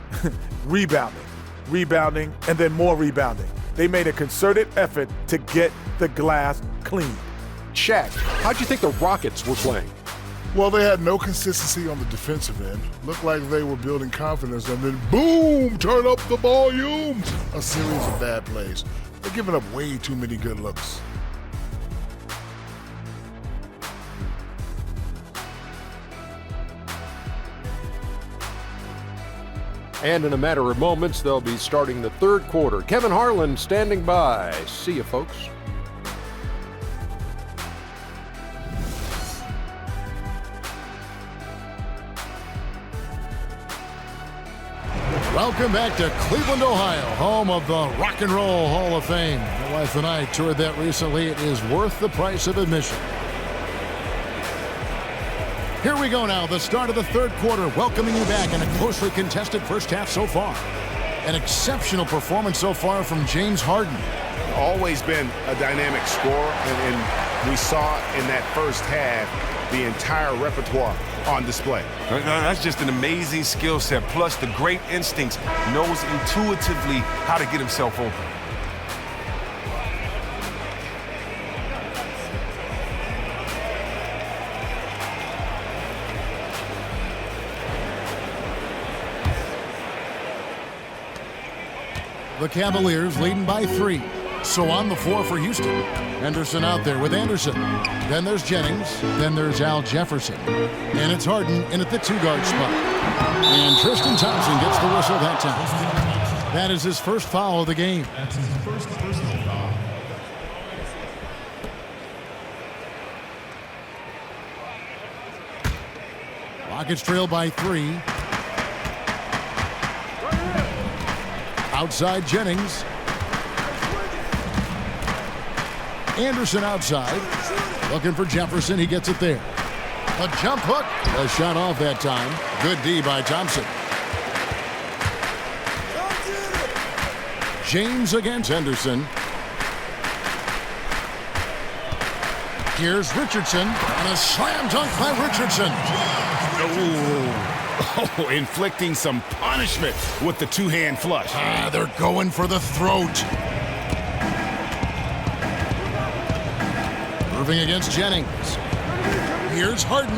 Speaker 15: Rebounding, and then more rebounding. They made a concerted effort to get the glass clean.
Speaker 3: Shaq, how'd you think the Rockets were playing?
Speaker 5: Well, they had no consistency on the defensive end. Looked like they were building confidence, and then boom, turn up the volume. A series of bad plays. They're giving up way too many good looks.
Speaker 3: And in a matter of moments, they'll be starting the third quarter. Kevin Harlan standing by. See you, folks.
Speaker 6: Welcome back to Cleveland, Ohio, home of the Rock and Roll Hall of Fame. My wife and I toured that recently. It is worth the price of admission. Here we go now, the start of the third quarter, welcoming you back in a closely contested first half so far. An exceptional performance so far from James Harden.
Speaker 7: Always been a dynamic scorer, and we saw in that first half the entire repertoire on display.
Speaker 8: That's just an amazing skill set, plus the great instincts, knows intuitively how to get himself open.
Speaker 6: The Cavaliers leading by 3. So on the floor for Houston. Henderson out there with Anderson. Then there's Jennings. Then there's Al Jefferson. And it's Harden in at the 2-guard spot. And Tristan Thompson gets the whistle that time. That is his first foul of the game.
Speaker 10: That's his first personal foul.
Speaker 6: Rockets trail by 3. Outside Jennings. Anderson outside. Looking for Jefferson. He gets it there. A jump hook. A shot off that time. Good D by Thompson. James against Henderson. Here's Richardson. And a slam dunk by Richardson.
Speaker 7: Oh, inflicting some punishment with the two-hand flush.
Speaker 6: They're going for the throat. Irving against Jennings. Here's Harden.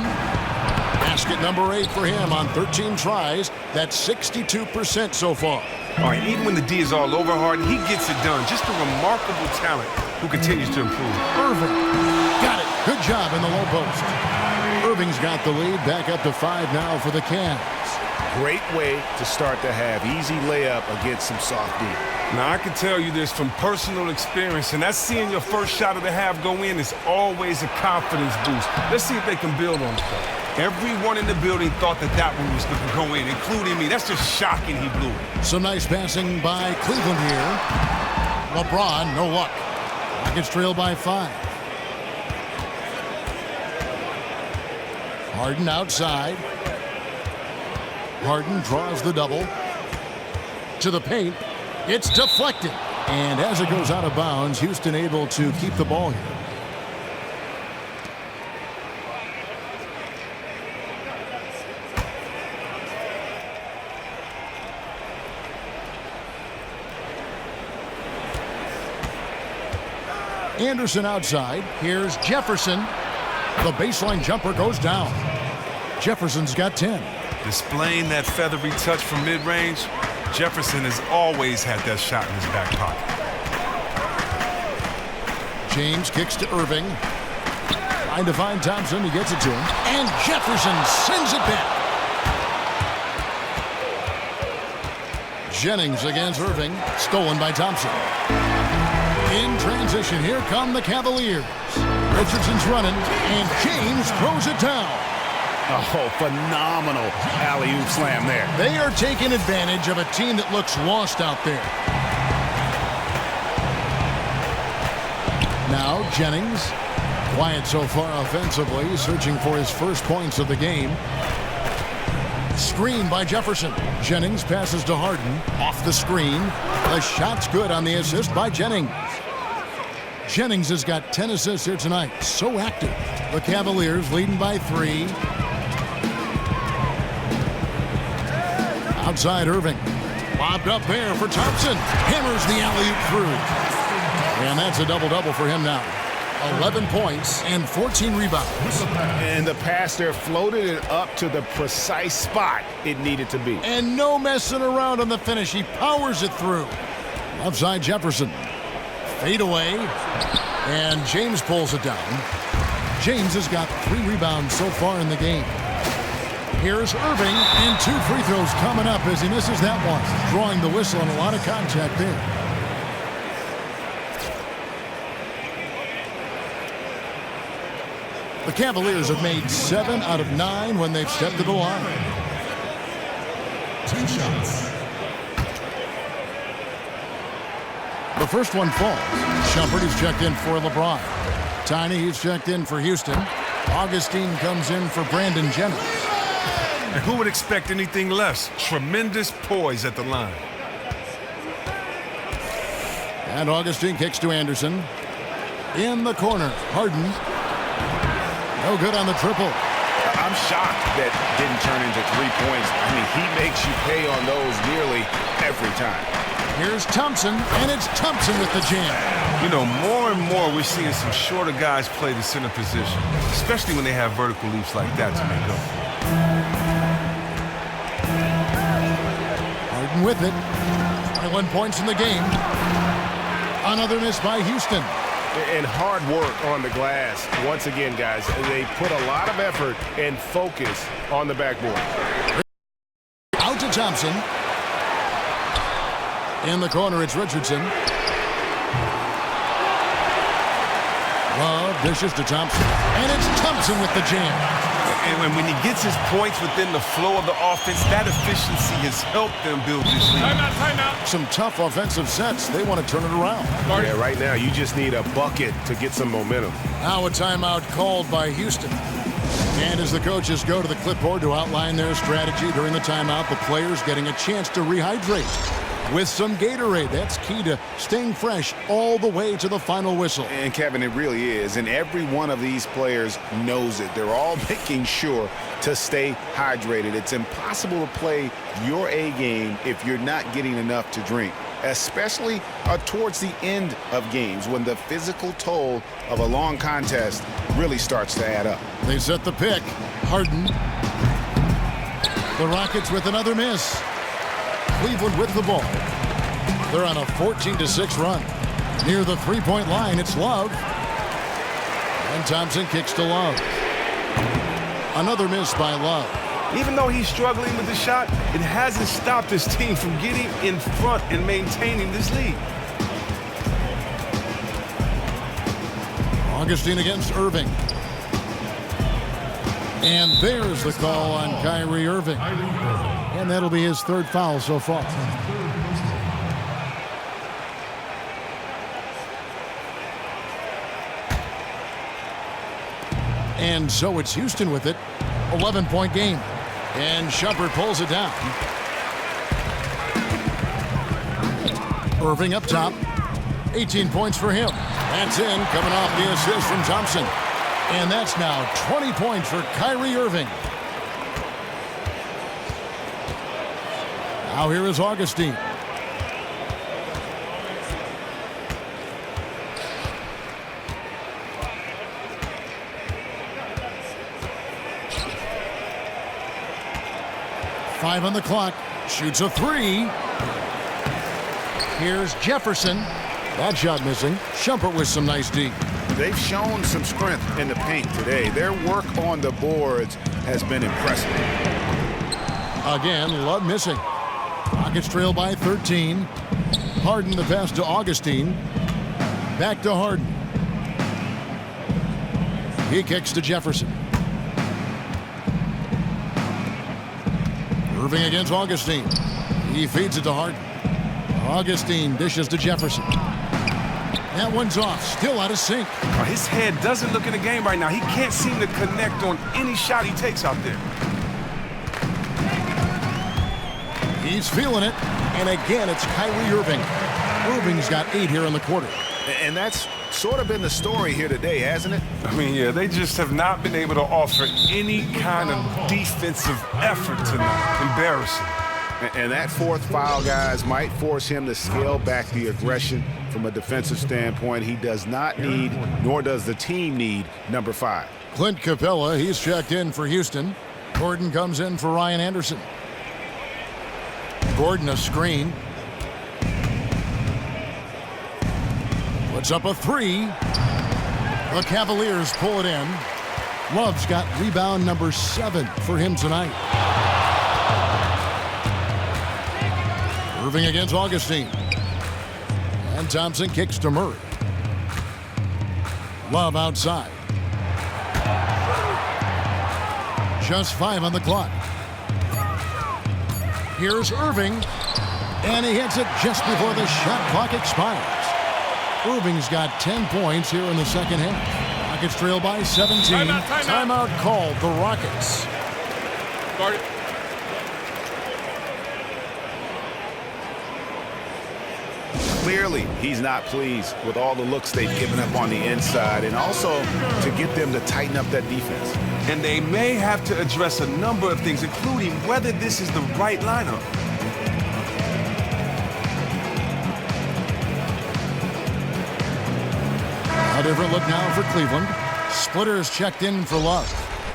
Speaker 6: Basket number 8 for him on 13 tries. That's 62% so far.
Speaker 8: All right, even when the D is all over Harden, he gets it done. Just a remarkable talent who continues to improve.
Speaker 6: Irving. Got it. Good job in the low post. Irving's got the lead. Back up to 5 now for the Cavs.
Speaker 7: Great way to start the half. Easy layup against some soft D.
Speaker 8: Now, I can tell you this from personal experience, and that's seeing your first shot of the half go in is always a confidence boost. Let's see if they can build on it. Everyone in the building thought that that one was going to go in, including me. That's just shocking he blew it.
Speaker 6: Some nice passing by Cleveland here. LeBron, no luck. Rockets trail by 5. Harden outside. Harden draws the double. To the paint. It's deflected. And as it goes out of bounds, Houston able to keep the ball here. Anderson outside. Here's Jefferson. The baseline jumper goes down. Jefferson's got 10.
Speaker 8: Displaying that feathery touch from mid-range, Jefferson has always had that shot in his back pocket.
Speaker 6: James kicks to Irving. Trying to find Thompson. He gets it to him. And Jefferson sends it back. Jennings against Irving. Stolen by Thompson. In transition, here come the Cavaliers. Richardson's running, and James throws it down.
Speaker 7: Oh, phenomenal alley-oop slam there.
Speaker 6: They are taking advantage of a team that looks lost out there. Now Jennings, quiet so far offensively, searching for his first points of the game. Screen by Jefferson. Jennings passes to Harden. Off the screen. The shot's good on the assist by Jennings. Jennings has got 10 assists here tonight. So active. The Cavaliers leading by 3. Outside Irving. Lobbed up there for Thompson. Hammers the alley-oop through. And that's a double-double for him now. 11 points and 14 rebounds.
Speaker 7: And the pass there floated it up to the precise spot it needed to be.
Speaker 6: And no messing around on the finish. He powers it through. Left side Jefferson. Fade away. And James pulls it down. James has got 3 rebounds so far in the game. Here's Irving, and 2 free throws coming up as he misses that one. Drawing the whistle and a lot of contact there. The Cavaliers have made 7 out of 9 when they've stepped to the line.
Speaker 10: 2 shots.
Speaker 6: The first one falls. Shumpert is checked in for LeBron. Tiny, he's checked in for Houston. Augustine comes in for Brandon Jennings.
Speaker 8: And who would expect anything less? Tremendous poise at the line.
Speaker 6: And Augustine kicks to Anderson. In the corner, Harden. No good on the triple.
Speaker 7: I'm shocked that didn't turn into 3 points. I mean, he makes you pay on those nearly every time.
Speaker 6: Here's Thompson, and it's Thompson with the jam.
Speaker 8: You know, more and more we're seeing some shorter guys play the center position, especially when they have vertical leaps like that to make up.
Speaker 6: Harden with it. 21 points in the game. Another miss by Houston.
Speaker 11: And hard work on the glass. Once again, guys, they put a lot of effort and focus on the backboard.
Speaker 6: Out to Thompson. In the corner, it's Richardson. Love dishes to Thompson. And it's Thompson with the jam.
Speaker 8: And when he gets his points within the flow of the offense, that efficiency has helped them build this lead.
Speaker 6: Timeout. Some tough offensive sets. They want to turn it around.
Speaker 11: Yeah, right now you just need a bucket to get some momentum.
Speaker 6: Now a timeout called by Houston. And as the coaches go to the clipboard to outline their strategy during the timeout, the players getting a chance to rehydrate with some Gatorade. That's key to staying fresh all the way to the final whistle.
Speaker 7: And Kevin, it really is. And every one of these players knows it. They're all making sure to stay hydrated. It's impossible to play your A game if you're not getting enough to drink, especially towards the end of games when the physical toll of a long contest really starts to add up.
Speaker 6: They set the pick. Harden. The Rockets with another miss. Cleveland with the ball. They're on a 14-6 run. Near the three-point line, it's Love. And Thompson kicks to Love. Another miss by Love.
Speaker 8: Even though he's struggling with the shot, it hasn't stopped his team from getting in front and maintaining this lead.
Speaker 6: Augustine against Irving. And there's the call on Kyrie Irving. And that'll be his 3rd foul so far. And so it's Houston with it. 11-point game. And Shumpert pulls it down. Irving up top. 18 points for him. That's in, coming off the assist from Thompson. And that's now 20 points for Kyrie Irving. Now here is Augustine. Five on the clock. Shoots a 3. Here's Jefferson. That shot missing. Shumpert with some nice D.
Speaker 7: They've shown some strength in the paint today. Their work on the boards has been impressive.
Speaker 6: Again, Love missing. Rockets trail by 13. Harden the pass to Augustine. Back to Harden. He kicks to Jefferson. Irving against Augustine. He feeds it to Harden. Augustine dishes to Jefferson. That one's off. Still out of sync.
Speaker 8: His head doesn't look in the game right now. He can't seem to connect on any shot he takes out there.
Speaker 6: He's feeling it. And again, it's Kyrie Irving. Irving's got 8 here in the quarter.
Speaker 7: And that's sort of been the story here today, hasn't it?
Speaker 8: I mean, yeah, they just have not been able to offer any kind of defensive effort tonight. Embarrassing.
Speaker 7: And that fourth foul, guys, might force him to scale back the aggression from a defensive standpoint. He does not need, nor does the team need, number 5.
Speaker 6: Clint Capella, he's checked in for Houston. Gordon comes in for Ryan Anderson. Gordon a screen. Puts up a 3. The Cavaliers pull it in. Love's got rebound number 7 for him tonight. Irving against Augustine. And Thompson kicks to Murray. Love outside. Just 5 on the clock. Here's Irving. And he hits it just before the shot clock expires. Irving's got 10 points here in the second half. Rockets trail by 17. Timeout called the Rockets.
Speaker 4: Guard.
Speaker 7: Clearly, he's not pleased with all the looks they've given up on the inside, and also to get them to tighten up that defense.
Speaker 8: And they may have to address a number of things, including whether this is the right lineup.
Speaker 6: A different look now for Cleveland. Splitters checked in for Love.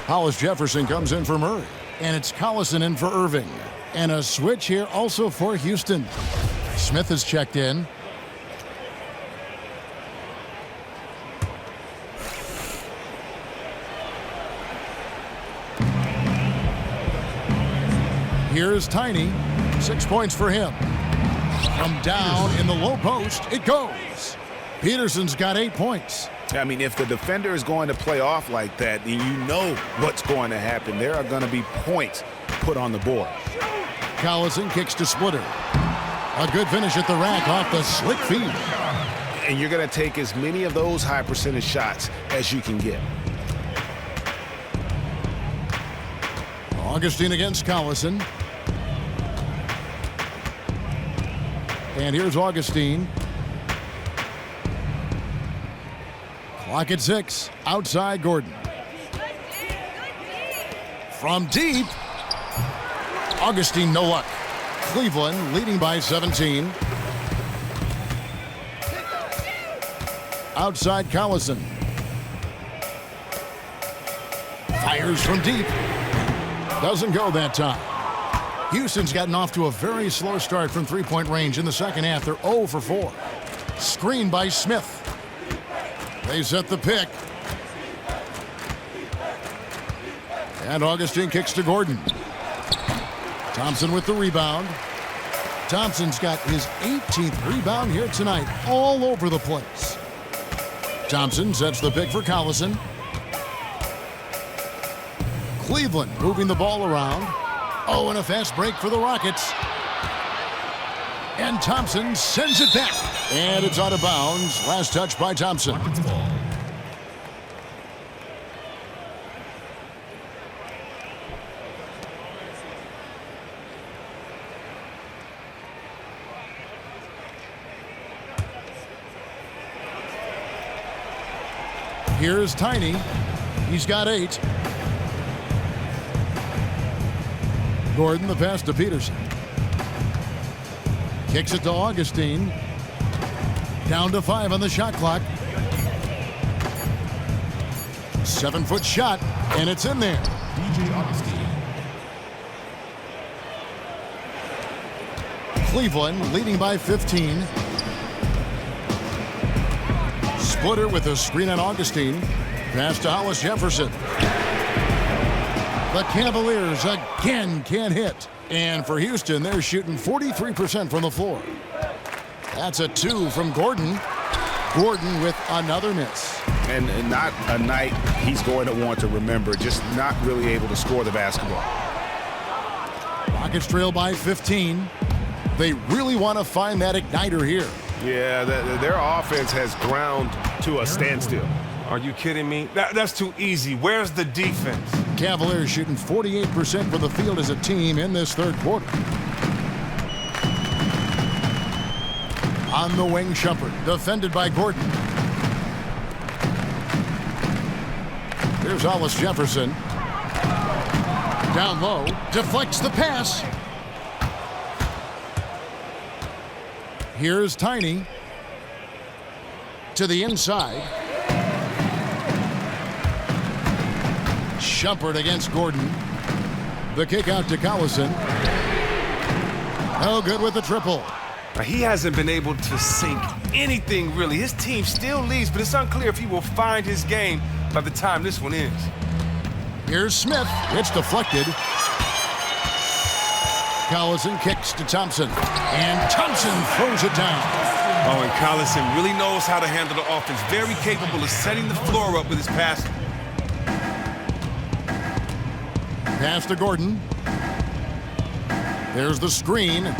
Speaker 6: Hollis Jefferson comes in for Murray. And it's Collison in for Irving. And a switch here also for Houston. Smith is checked in. Here's Tiny. 6 points for him. From down in the low post, it goes. Peterson's got 8 points.
Speaker 7: I mean, if the defender is going to play off like that, then you know what's going to happen. There are going to be points put on the board.
Speaker 6: Collison kicks to Splitter. A good finish at the rack off the slick feed.
Speaker 7: And you're going to take as many of those high percentage shots as you can get.
Speaker 6: Augustine against Collison. And here's Augustine. Clock at 6. Outside Gordon. From deep. Augustine, no luck. Cleveland leading by 17. Outside Collison. Fires from deep. Doesn't go that time. Houston's gotten off to a very slow start from three-point range in the second half. They're 0 for 4. Screen by Smith. They set the pick. And Augustine kicks to Gordon. Thompson with the rebound. Thompson's got his 18th rebound here tonight, all over the place. Thompson sets the pick for Collison. Cleveland moving the ball around. Oh, and a fast break for the Rockets. And Thompson sends it back. And it's out of bounds. Last touch by Thompson. Here's Tiny. He's got 8. Gordon, the pass to Peterson. Kicks it to Augustine. Down to 5 on the shot clock. 7-foot shot, and it's in there. DJ Augustine. Cleveland leading by 15. Splitter with a screen on Augustine. Pass to Hollis Jefferson. The Cavaliers again can't hit. And for Houston, they're shooting 43% from the floor. That's a 2 from Gordon. Gordon with another miss.
Speaker 7: And not a night he's going to want to remember, just not really able to score the basketball.
Speaker 6: Rockets trail by 15. They really want to find that igniter here.
Speaker 11: Yeah, their offense has ground to a standstill.
Speaker 8: Are you kidding me? That's too easy. Where's the defense?
Speaker 6: Cavaliers shooting 48% from the field as a team in this third quarter. On the wing, Shumpert, defended by Gordon. Here's Hollis Jefferson. Down low, deflects the pass. Here's Tiny. To the inside. Shumpert against Gordon. The kick out to Collison. No good with the triple.
Speaker 8: Now, he hasn't been able to sink anything, really. His team still leads, but it's unclear if he will find his game by the time this one ends.
Speaker 6: Here's Smith. It's deflected. Collison kicks to Thompson. And Thompson throws it down.
Speaker 8: Oh, and Collison really knows how to handle the offense. Very capable of setting the floor up with his passing.
Speaker 6: Pass to Gordon. There's the screen.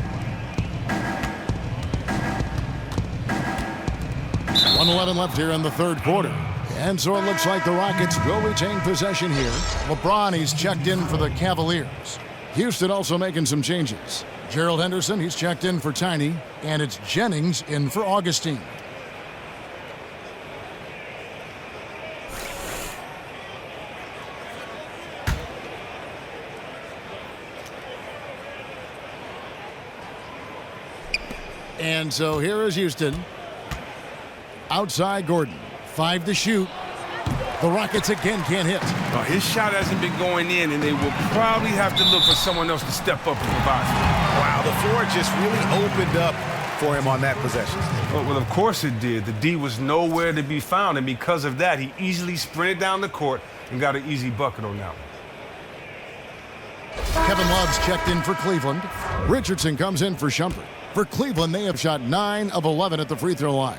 Speaker 6: 1:11 left here in the third quarter. And so it looks like the Rockets will retain possession here. LeBron, he's checked in for the Cavaliers. Houston also making some changes. Gerald Henderson, he's checked in for Tiny. And it's Jennings in for Augustine. And so here is Houston. Outside Gordon. 5 to shoot. The Rockets again can't hit.
Speaker 8: Well, his shot hasn't been going in, and they will probably have to look for someone else to step up and provide.
Speaker 7: Wow, the floor just really opened up for him on that possession.
Speaker 8: Well, of course it did. The D was nowhere to be found, and because of that, he easily sprinted down the court and got an easy bucket on that one.
Speaker 6: Kevin Love's checked in for Cleveland. Richardson comes in for Shumpert. For Cleveland, they have shot 9 of 11 at the free throw line.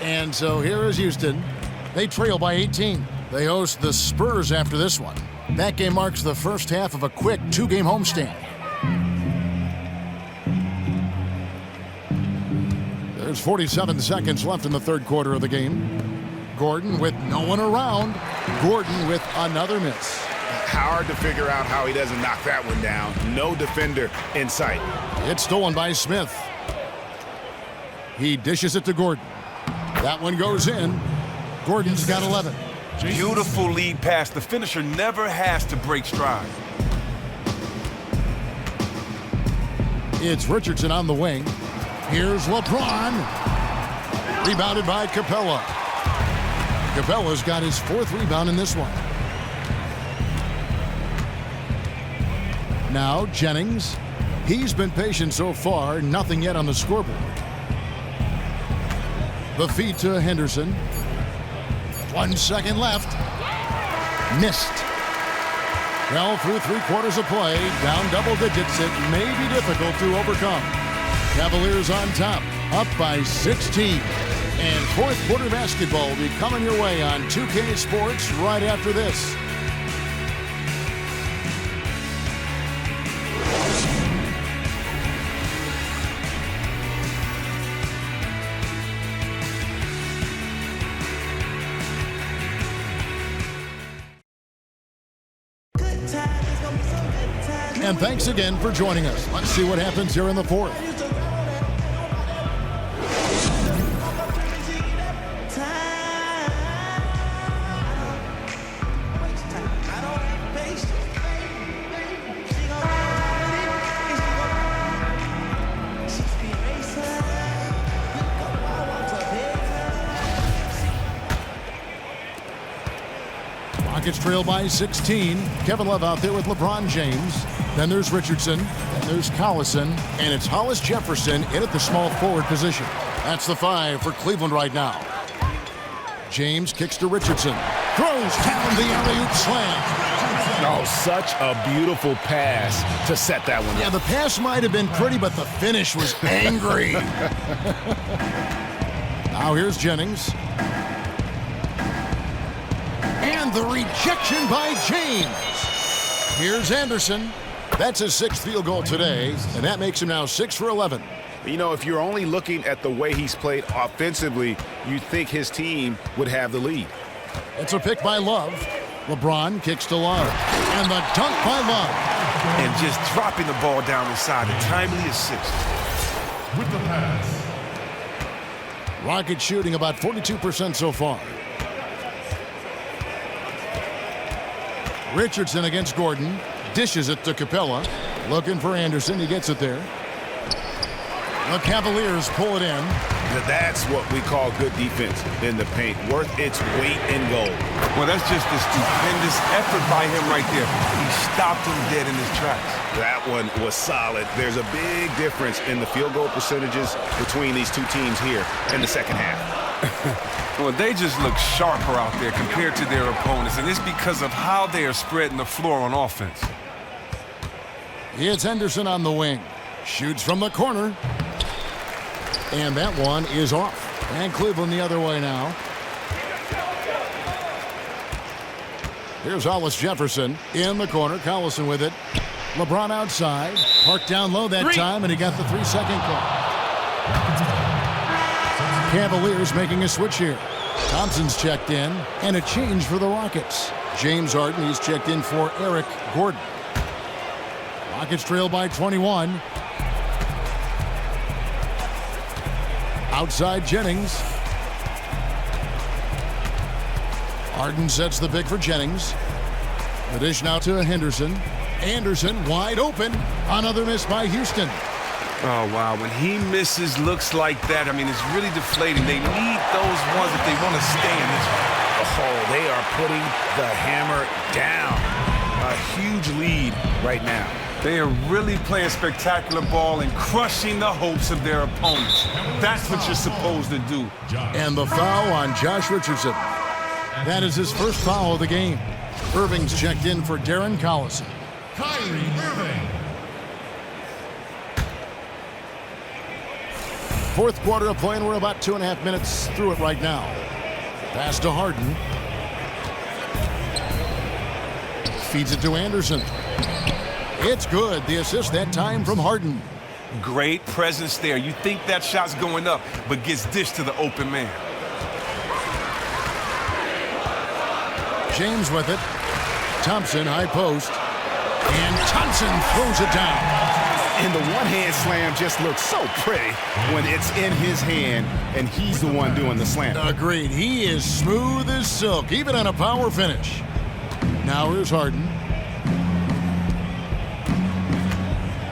Speaker 6: And so here is Houston. They trail by 18. They host the Spurs after this one. That game marks the first half of a quick 2-game homestand. There's 47 seconds left in the third quarter of the game. Gordon with no one around. Gordon with another miss.
Speaker 7: Hard to figure out how he doesn't knock that one down. No defender in sight.
Speaker 6: It's stolen by Smith. He dishes it to Gordon. That one goes in. Gordon's got 11.
Speaker 8: Beautiful lead pass. The finisher never has to break stride.
Speaker 6: It's Richardson on the wing. Here's LeBron. Rebounded by Capella. Capella's got his 4th rebound in this one. Now Jennings. He's been patient so far. Nothing yet on the scoreboard. The feed to Henderson. 1 second left. Missed. Well, through 3 quarters of play, down double digits, it may be difficult to overcome. Cavaliers on top, up by 16. And fourth quarter basketball will be coming your way on 2K Sports right after this. And thanks again for joining us. Let's see what happens here in the fourth. Rockets trail by 16. Kevin Love out there with LeBron James. Then there's Richardson. Then there's Collison. And it's Hollis Jefferson in at the small forward position. That's the 5 for Cleveland right now. James kicks to Richardson. Throws down the alley-oop slam.
Speaker 7: Oh, such a beautiful pass to set that one up.
Speaker 6: Yeah, the pass might have been pretty, but the finish was angry. Now here's Jennings. And the rejection by James. Here's Anderson. That's his 6th field goal today, and that makes him now 6 for 11.
Speaker 7: You know, if you're only looking at the way he's played offensively, you'd think his team would have the lead.
Speaker 6: It's a pick by Love. LeBron kicks to Love. And the dunk by Love.
Speaker 8: and just dropping the ball down inside. A timely assist.
Speaker 10: With the pass.
Speaker 6: Rockets shooting about 42% so far. Richardson against Gordon. Dishes it to Capella. Looking for Anderson. He gets it there. The Cavaliers pull it in.
Speaker 7: Now that's what we call good defense in the paint. Worth its weight in gold.
Speaker 8: Well, that's just a stupendous effort by him right there. He stopped him dead in his tracks.
Speaker 7: That one was solid. There's a big difference in the field goal percentages between these two teams here in the second half.
Speaker 8: Well, they just look sharper out there compared to their opponents, and it's because of how they are spreading the floor on offense.
Speaker 6: It's Henderson on the wing. Shoots from the corner. And that one is off. And Cleveland the other way now. Here's Hollis Jefferson in the corner. Collison with it. LeBron outside. Parked down low that time, and he got the 3-second call. Cavaliers making a switch here. Thompson's checked in, and a change for the Rockets. James Harden, he's checked in for Eric Gordon. Rockets trail by 21. Outside Jennings. Harden sets the pick for Jennings. The dish now to Henderson. Anderson wide open. Another miss by Houston.
Speaker 8: Oh, wow. When he misses looks like that, I mean, it's really deflating. They need those ones if they want to stay in this one.
Speaker 7: Oh, they are putting the hammer down. A huge lead right now.
Speaker 8: They are really playing spectacular ball and crushing the hopes of their opponents. That's what you're supposed to do.
Speaker 6: And the foul on Josh Richardson. That is his first foul of the game. Irving's checked in for Darren Collison.
Speaker 10: Kyrie Irving.
Speaker 6: Fourth quarter of play, and we're about 2.5 minutes through it right now. Pass to Harden. Feeds it to Anderson. It's good. The assist that time from Harden.
Speaker 8: Great presence there. You think that shot's going up, but gets dished to the open man.
Speaker 6: James with it. Thompson, high post. And Thompson throws it down.
Speaker 7: And the one-hand slam just looks so pretty when it's in his hand and he's the one doing the slam.
Speaker 6: Agreed. He is smooth as silk, even on a power finish. Now here's Harden.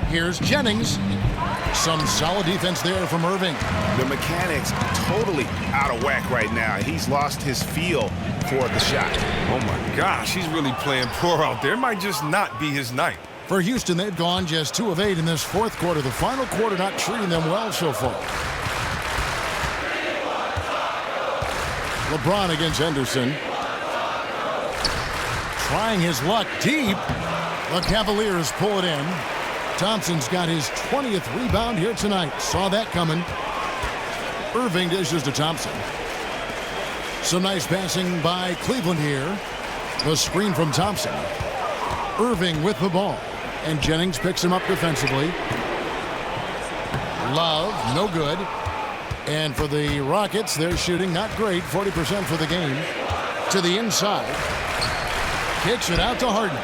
Speaker 6: Here's Jennings. Some solid defense there from Irving.
Speaker 7: The mechanics totally out of whack right now. He's lost his feel for the shot.
Speaker 8: Oh my gosh, he's really playing poor out there. It might just not be his night.
Speaker 6: For Houston, they've gone just 2 of 8 in this fourth quarter. The final quarter not treating them well so far. LeBron against Henderson. Trying his luck deep. The Cavaliers pull it in. Thompson's got his 20th rebound here tonight. Saw that coming. Irving dishes to Thompson. Some nice passing by Cleveland here. The screen from Thompson. Irving with the ball. And Jennings picks him up defensively. Love, no good. And for the Rockets, they're shooting not great, 40% for the game. To the inside. Kicks it out to Harden.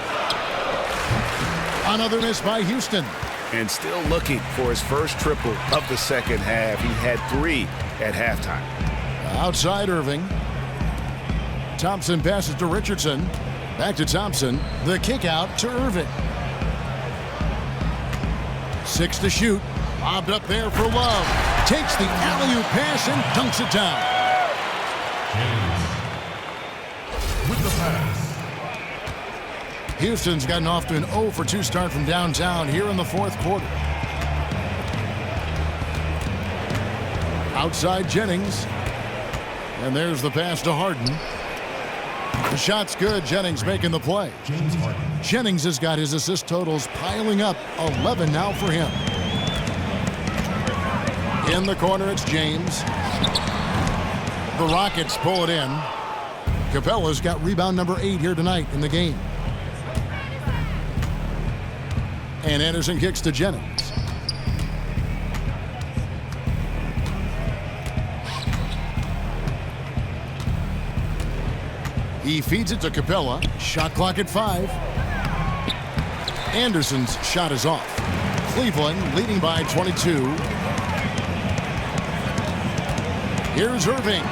Speaker 6: Another miss by Houston.
Speaker 7: And still looking for his first triple of the second half. He had 3 at halftime.
Speaker 6: Outside Irving. Thompson passes to Richardson. Back to Thompson. The kick out to Irving. 6 to shoot. Lobbed up there for Love. Takes the alley-oop pass and dunks it down.
Speaker 10: With the pass.
Speaker 6: Houston's gotten off to an 0 for 2 start from downtown here in the fourth quarter. Outside Jennings. And there's the pass to Harden. The shot's good. Jennings making the play. Jennings has got his assist totals piling up. 11 now for him. In the corner, it's James. The Rockets pull it in. Capella's got rebound number 8 here tonight in the game. And Anderson kicks to Jennings. He feeds it to Capella. Shot clock at 5. Anderson's shot is off. Cleveland leading by 22. Here's Irving.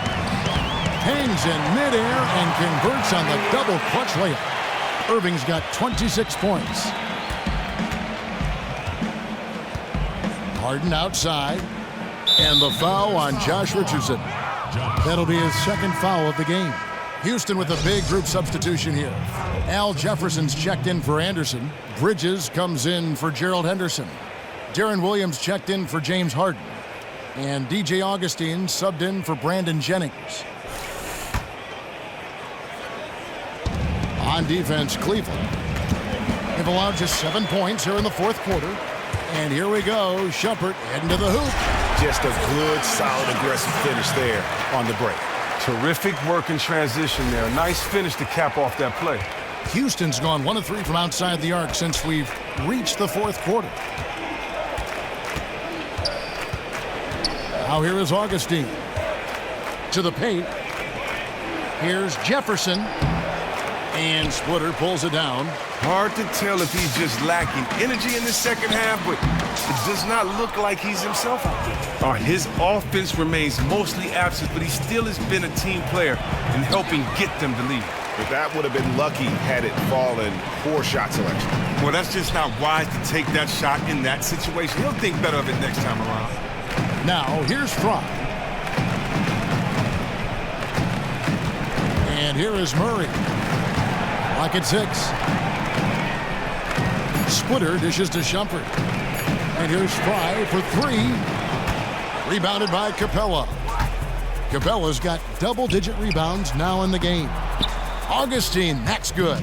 Speaker 6: Hangs in midair and converts on the double clutch layup. Irving's got 26 points. Harden outside. And the foul on Josh Richardson. That'll be his second foul of the game. Houston with a big group substitution here. Al Jefferson's checked in for Anderson. Bridges comes in for Gerald Henderson. Darren Williams checked in for James Harden. And DJ Augustine subbed in for Brandon Jennings. On defense, Cleveland. They've allowed just 7 points here in the fourth quarter. And here we go, Shumpert heading to the hoop.
Speaker 7: Just a good, solid, aggressive finish there on the break.
Speaker 8: Terrific work in transition there. Nice finish to cap off that play.
Speaker 6: Houston's gone 1 of 3 from outside the arc since we've reached the fourth quarter. Now here is Augustine. To the paint. Here's Jefferson. And Splitter pulls it down.
Speaker 8: Hard to tell if he's just lacking energy in the second half, but it does not look like he's himself out there. His offense remains mostly absent, but he still has been a team player in helping get them to lead.
Speaker 7: But that would have been lucky had it fallen. Poor shot selection.
Speaker 8: Well, that's just not wise to take that shot in that situation. He'll think better of it next time around.
Speaker 6: Now, here's Fry. And here is Murray. Lock at 6. Splitter dishes to Shumpert. And here's Fry for 3. Rebounded by Capella. Capella's got double-digit rebounds now in the game. Augustine, that's good.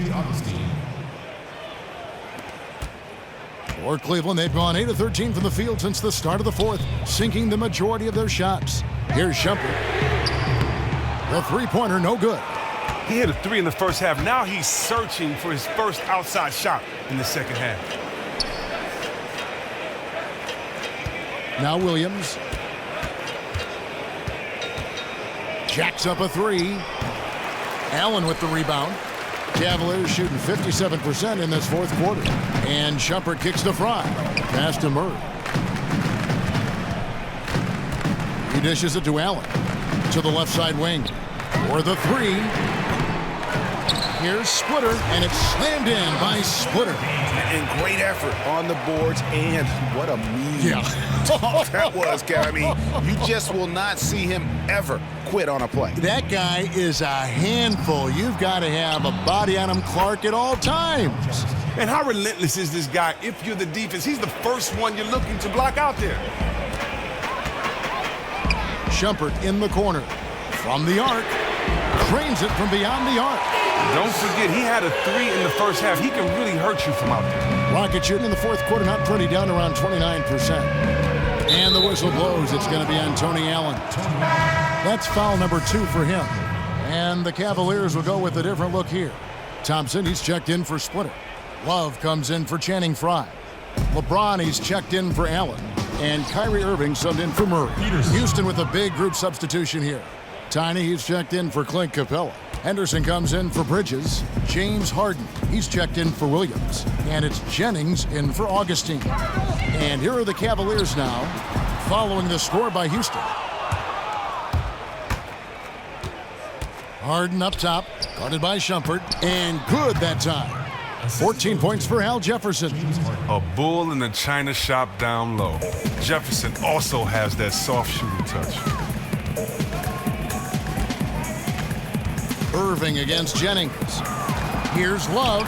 Speaker 6: For Cleveland, they've gone 8 of 13 from the field since the start of the fourth, sinking the majority of their shots. Here's Shumpert. The three-pointer, no good.
Speaker 8: He hit a 3 in the first half. Now he's searching for his first outside shot in the second half.
Speaker 6: Now Williams. Jacks up a 3. Allen with the rebound. Cavaliers shooting 57% in this fourth quarter. And Shumpert kicks to Fry. Pass to Murray. He dishes it to Allen. To the left side wing. For the 3. Here's Splitter, and it's slammed in by Splitter.
Speaker 7: And great effort on the boards, and what a mean that was, Kevin. I mean, you just will not see him ever quit on a play.
Speaker 6: That guy is a handful. You've got to have a body on him, Clark, at all times.
Speaker 8: And how relentless is this guy if you're the defense? He's the first one you're looking to block out there.
Speaker 6: Shumpert in the corner. From the arc. Cranes it from beyond the arc.
Speaker 8: Don't forget, he had a 3 in the first half. He can really hurt you from out there.
Speaker 6: Rocket shooting in the fourth quarter, not pretty, down around 29%. And the whistle blows. It's going to be on Tony Allen. That's foul number 2 for him. And the Cavaliers will go with a different look here. Thompson, he's checked in for Splitter. Love comes in for Channing Frye. LeBron, he's checked in for Allen. And Kyrie Irving subbed in for Murray. Houston with a big group substitution here. Tiny, he's checked in for Clint Capella. Henderson comes in for Bridges. James Harden, he's checked in for Williams. And it's Jennings in for Augustine. And here are the Cavaliers now, following the score by Houston. Harden up top, guarded by Shumpert, and good that time. 14 points for Al Jefferson.
Speaker 8: A bull in the China shop down low. Jefferson also has that soft shooting touch.
Speaker 6: Irving against Jennings. Here's Love.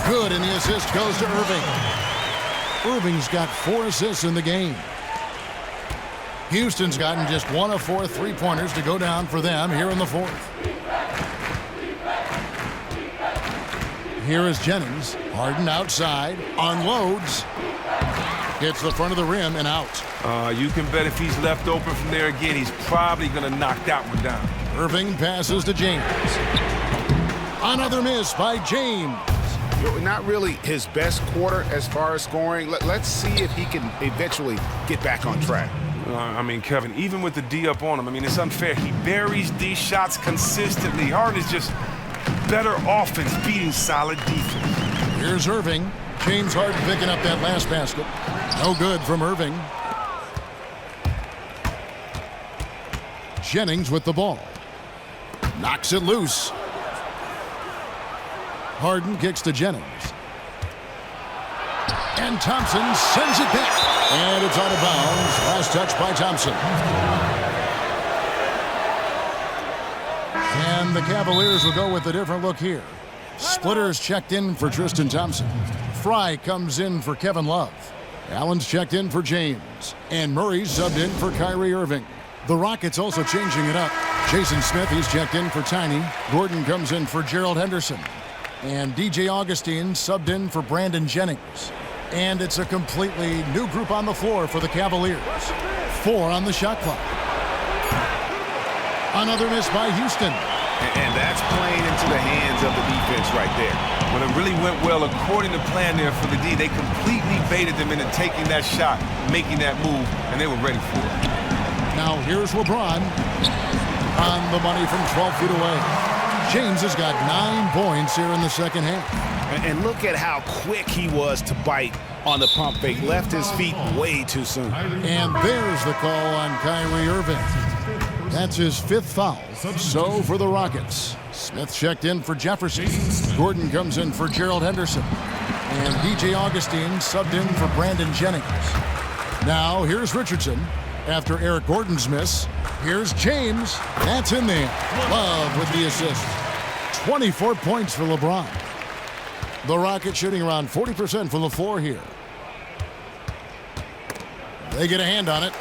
Speaker 6: Good, and the assist goes to Irving. Irving's got 4 assists in the game. Houston's gotten just 1 of 4 three-pointers to go down for them here in the fourth. Here is Jennings. Harden outside. Unloads. Hits the front of the rim and out.
Speaker 8: You can bet if he's left open from there again, he's probably going to knock that one down.
Speaker 6: Irving passes to James. Another miss by James.
Speaker 7: Not really his best quarter as far as scoring. Let's see if he can eventually get back on track.
Speaker 8: I mean, Kevin, even with the D up on him, I mean, it's unfair. He buries these shots consistently. Harden is just better offense beating solid defense.
Speaker 6: Here's Irving. James Harden picking up that last basket. No good from Irving. Jennings with the ball. Knocks it loose. Harden kicks to Jennings. And Thompson sends it back. And it's out of bounds. Last touch by Thompson. And the Cavaliers will go with a different look here. Splitters checked in for Tristan Thompson. Fry comes in for Kevin Love. Allen's checked in for James. And Murray's subbed in for Kyrie Irving. The Rockets also changing it up. Jason Smith, he's checked in for Tiny. Gordon comes in for Gerald Henderson. And DJ Augustine subbed in for Brandon Jennings. And it's a completely new group on the floor for the Cavaliers. 4 on the shot clock. Another miss by Houston.
Speaker 7: And that's playing into the hands of the defense right there.
Speaker 8: When it really went well according to plan there for the D, they completely baited them into taking that shot, making that move, and they were ready for it.
Speaker 6: Now here's LeBron on the money from 12 feet away. James has got 9 points here in the second half.
Speaker 7: And look at how quick he was to bite on the pump fake. Left his feet way too soon.
Speaker 6: And there's the call on Kyrie Irving. That's his 5th foul. So for the Rockets. Smith checked in for Jefferson. Gordon comes in for Gerald Henderson. And DJ Augustine subbed in for Brandon Jennings. Now here's Richardson. After Eric Gordon's miss, here's James. That's in there. Love with the assist. 24 points for LeBron. The Rockets shooting around 40% from the floor here. They get a hand on it.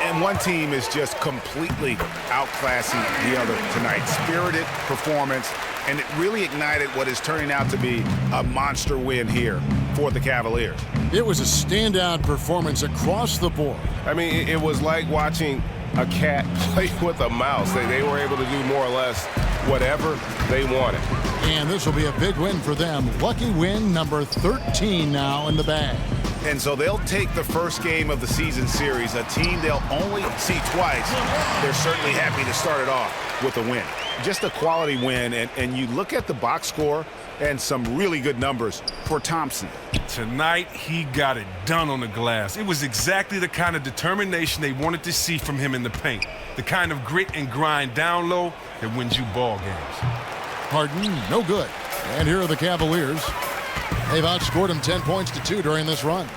Speaker 7: And one team is just completely outclassing the other tonight. Spirited performance, and it really ignited what is turning out to be a monster win here for the Cavaliers.
Speaker 6: It was a standout performance across the board.
Speaker 11: I mean, it was like watching a cat play with a mouse. They were able to do more or less whatever they wanted.
Speaker 6: And this will be a big win for them. Lucky win number 13 now in the bag.
Speaker 7: And so they'll take the first game of the season series, a team they'll only see twice. They're certainly happy to start it off with a win. Just a quality win, and you look at the box score and some really good numbers for Thompson.
Speaker 8: Tonight, he got it done on the glass. It was exactly the kind of determination they wanted to see from him in the paint. The kind of grit and grind down low that wins you ball games.
Speaker 6: Harden, no good. And here are the Cavaliers. They've outscored him 10 points to 2 during this run.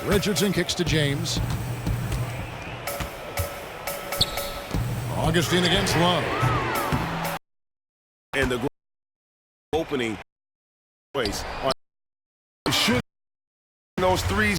Speaker 6: Richardson kicks to James. Augustine against Love.
Speaker 7: And the opening place on
Speaker 8: shoot those threes.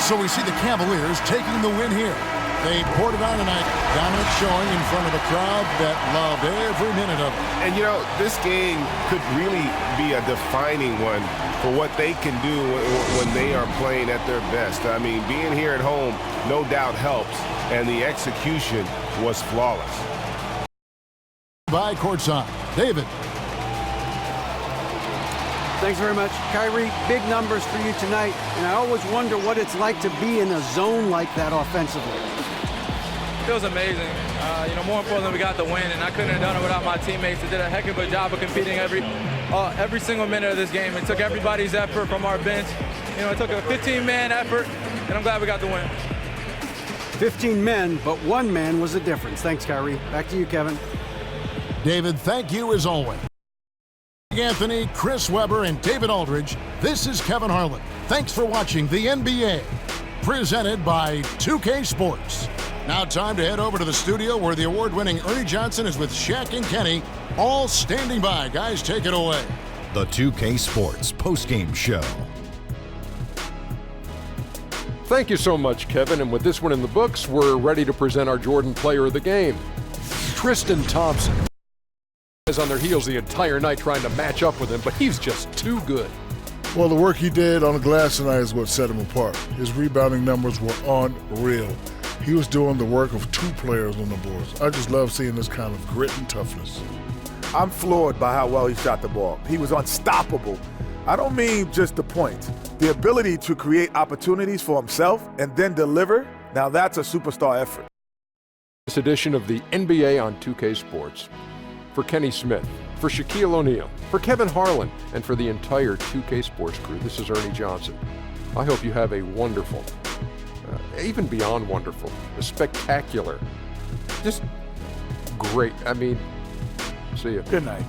Speaker 6: So we see the Cavaliers taking the win here. They poured it on tonight. Dominant showing in front of a crowd that loved every minute of it.
Speaker 11: And, you know, this game could really be a defining one for what they can do when they are playing at their best. I mean, being here at home no doubt helps, and the execution was flawless.
Speaker 6: By courtside, David.
Speaker 9: Thanks very much. Kyrie, big numbers for you tonight, and I always wonder what it's like to be in a zone like that offensively.
Speaker 16: It was amazing. More importantly, we got the win, and I couldn't have done it without my teammates. They did a heck of a job of competing every single minute of this game. It took everybody's effort from our bench. It took a 15-man effort, and I'm glad we got the win.
Speaker 9: 15 men, but one man was the difference. Thanks, Kyrie. Back to you, Kevin.
Speaker 6: David, thank you as always. Anthony, Chris Webber, and David Aldridge, this is Kevin Harlan. Thanks for watching the NBA, presented by 2K Sports. Now time to head over to the studio where the award-winning Ernie Johnson is with Shaq and Kenny, all standing by. Guys, take it away.
Speaker 2: The 2K Sports postgame show.
Speaker 3: Thank you so much, Kevin. And with this one in the books, we're ready to present our Jordan Player of the Game, Tristan Thompson. On their heels the entire night trying to match up with him, but he's just too good.
Speaker 5: Well, the work he did on the glass tonight is what set him apart. His rebounding numbers were unreal. He was doing the work of 2 players on the boards. I just love seeing this kind of grit and toughness.
Speaker 15: I'm floored by how well he shot the ball. He was unstoppable. I don't mean just the points. The ability to create opportunities for himself and then deliver, now that's a superstar effort.
Speaker 3: This edition of the NBA on 2K Sports. For Kenny Smith, for Shaquille O'Neal, for Kevin Harlan, and for the entire 2K Sports crew, this is Ernie Johnson. I hope you have a wonderful, even beyond wonderful, a spectacular, just great. I mean, see you.
Speaker 15: Good night.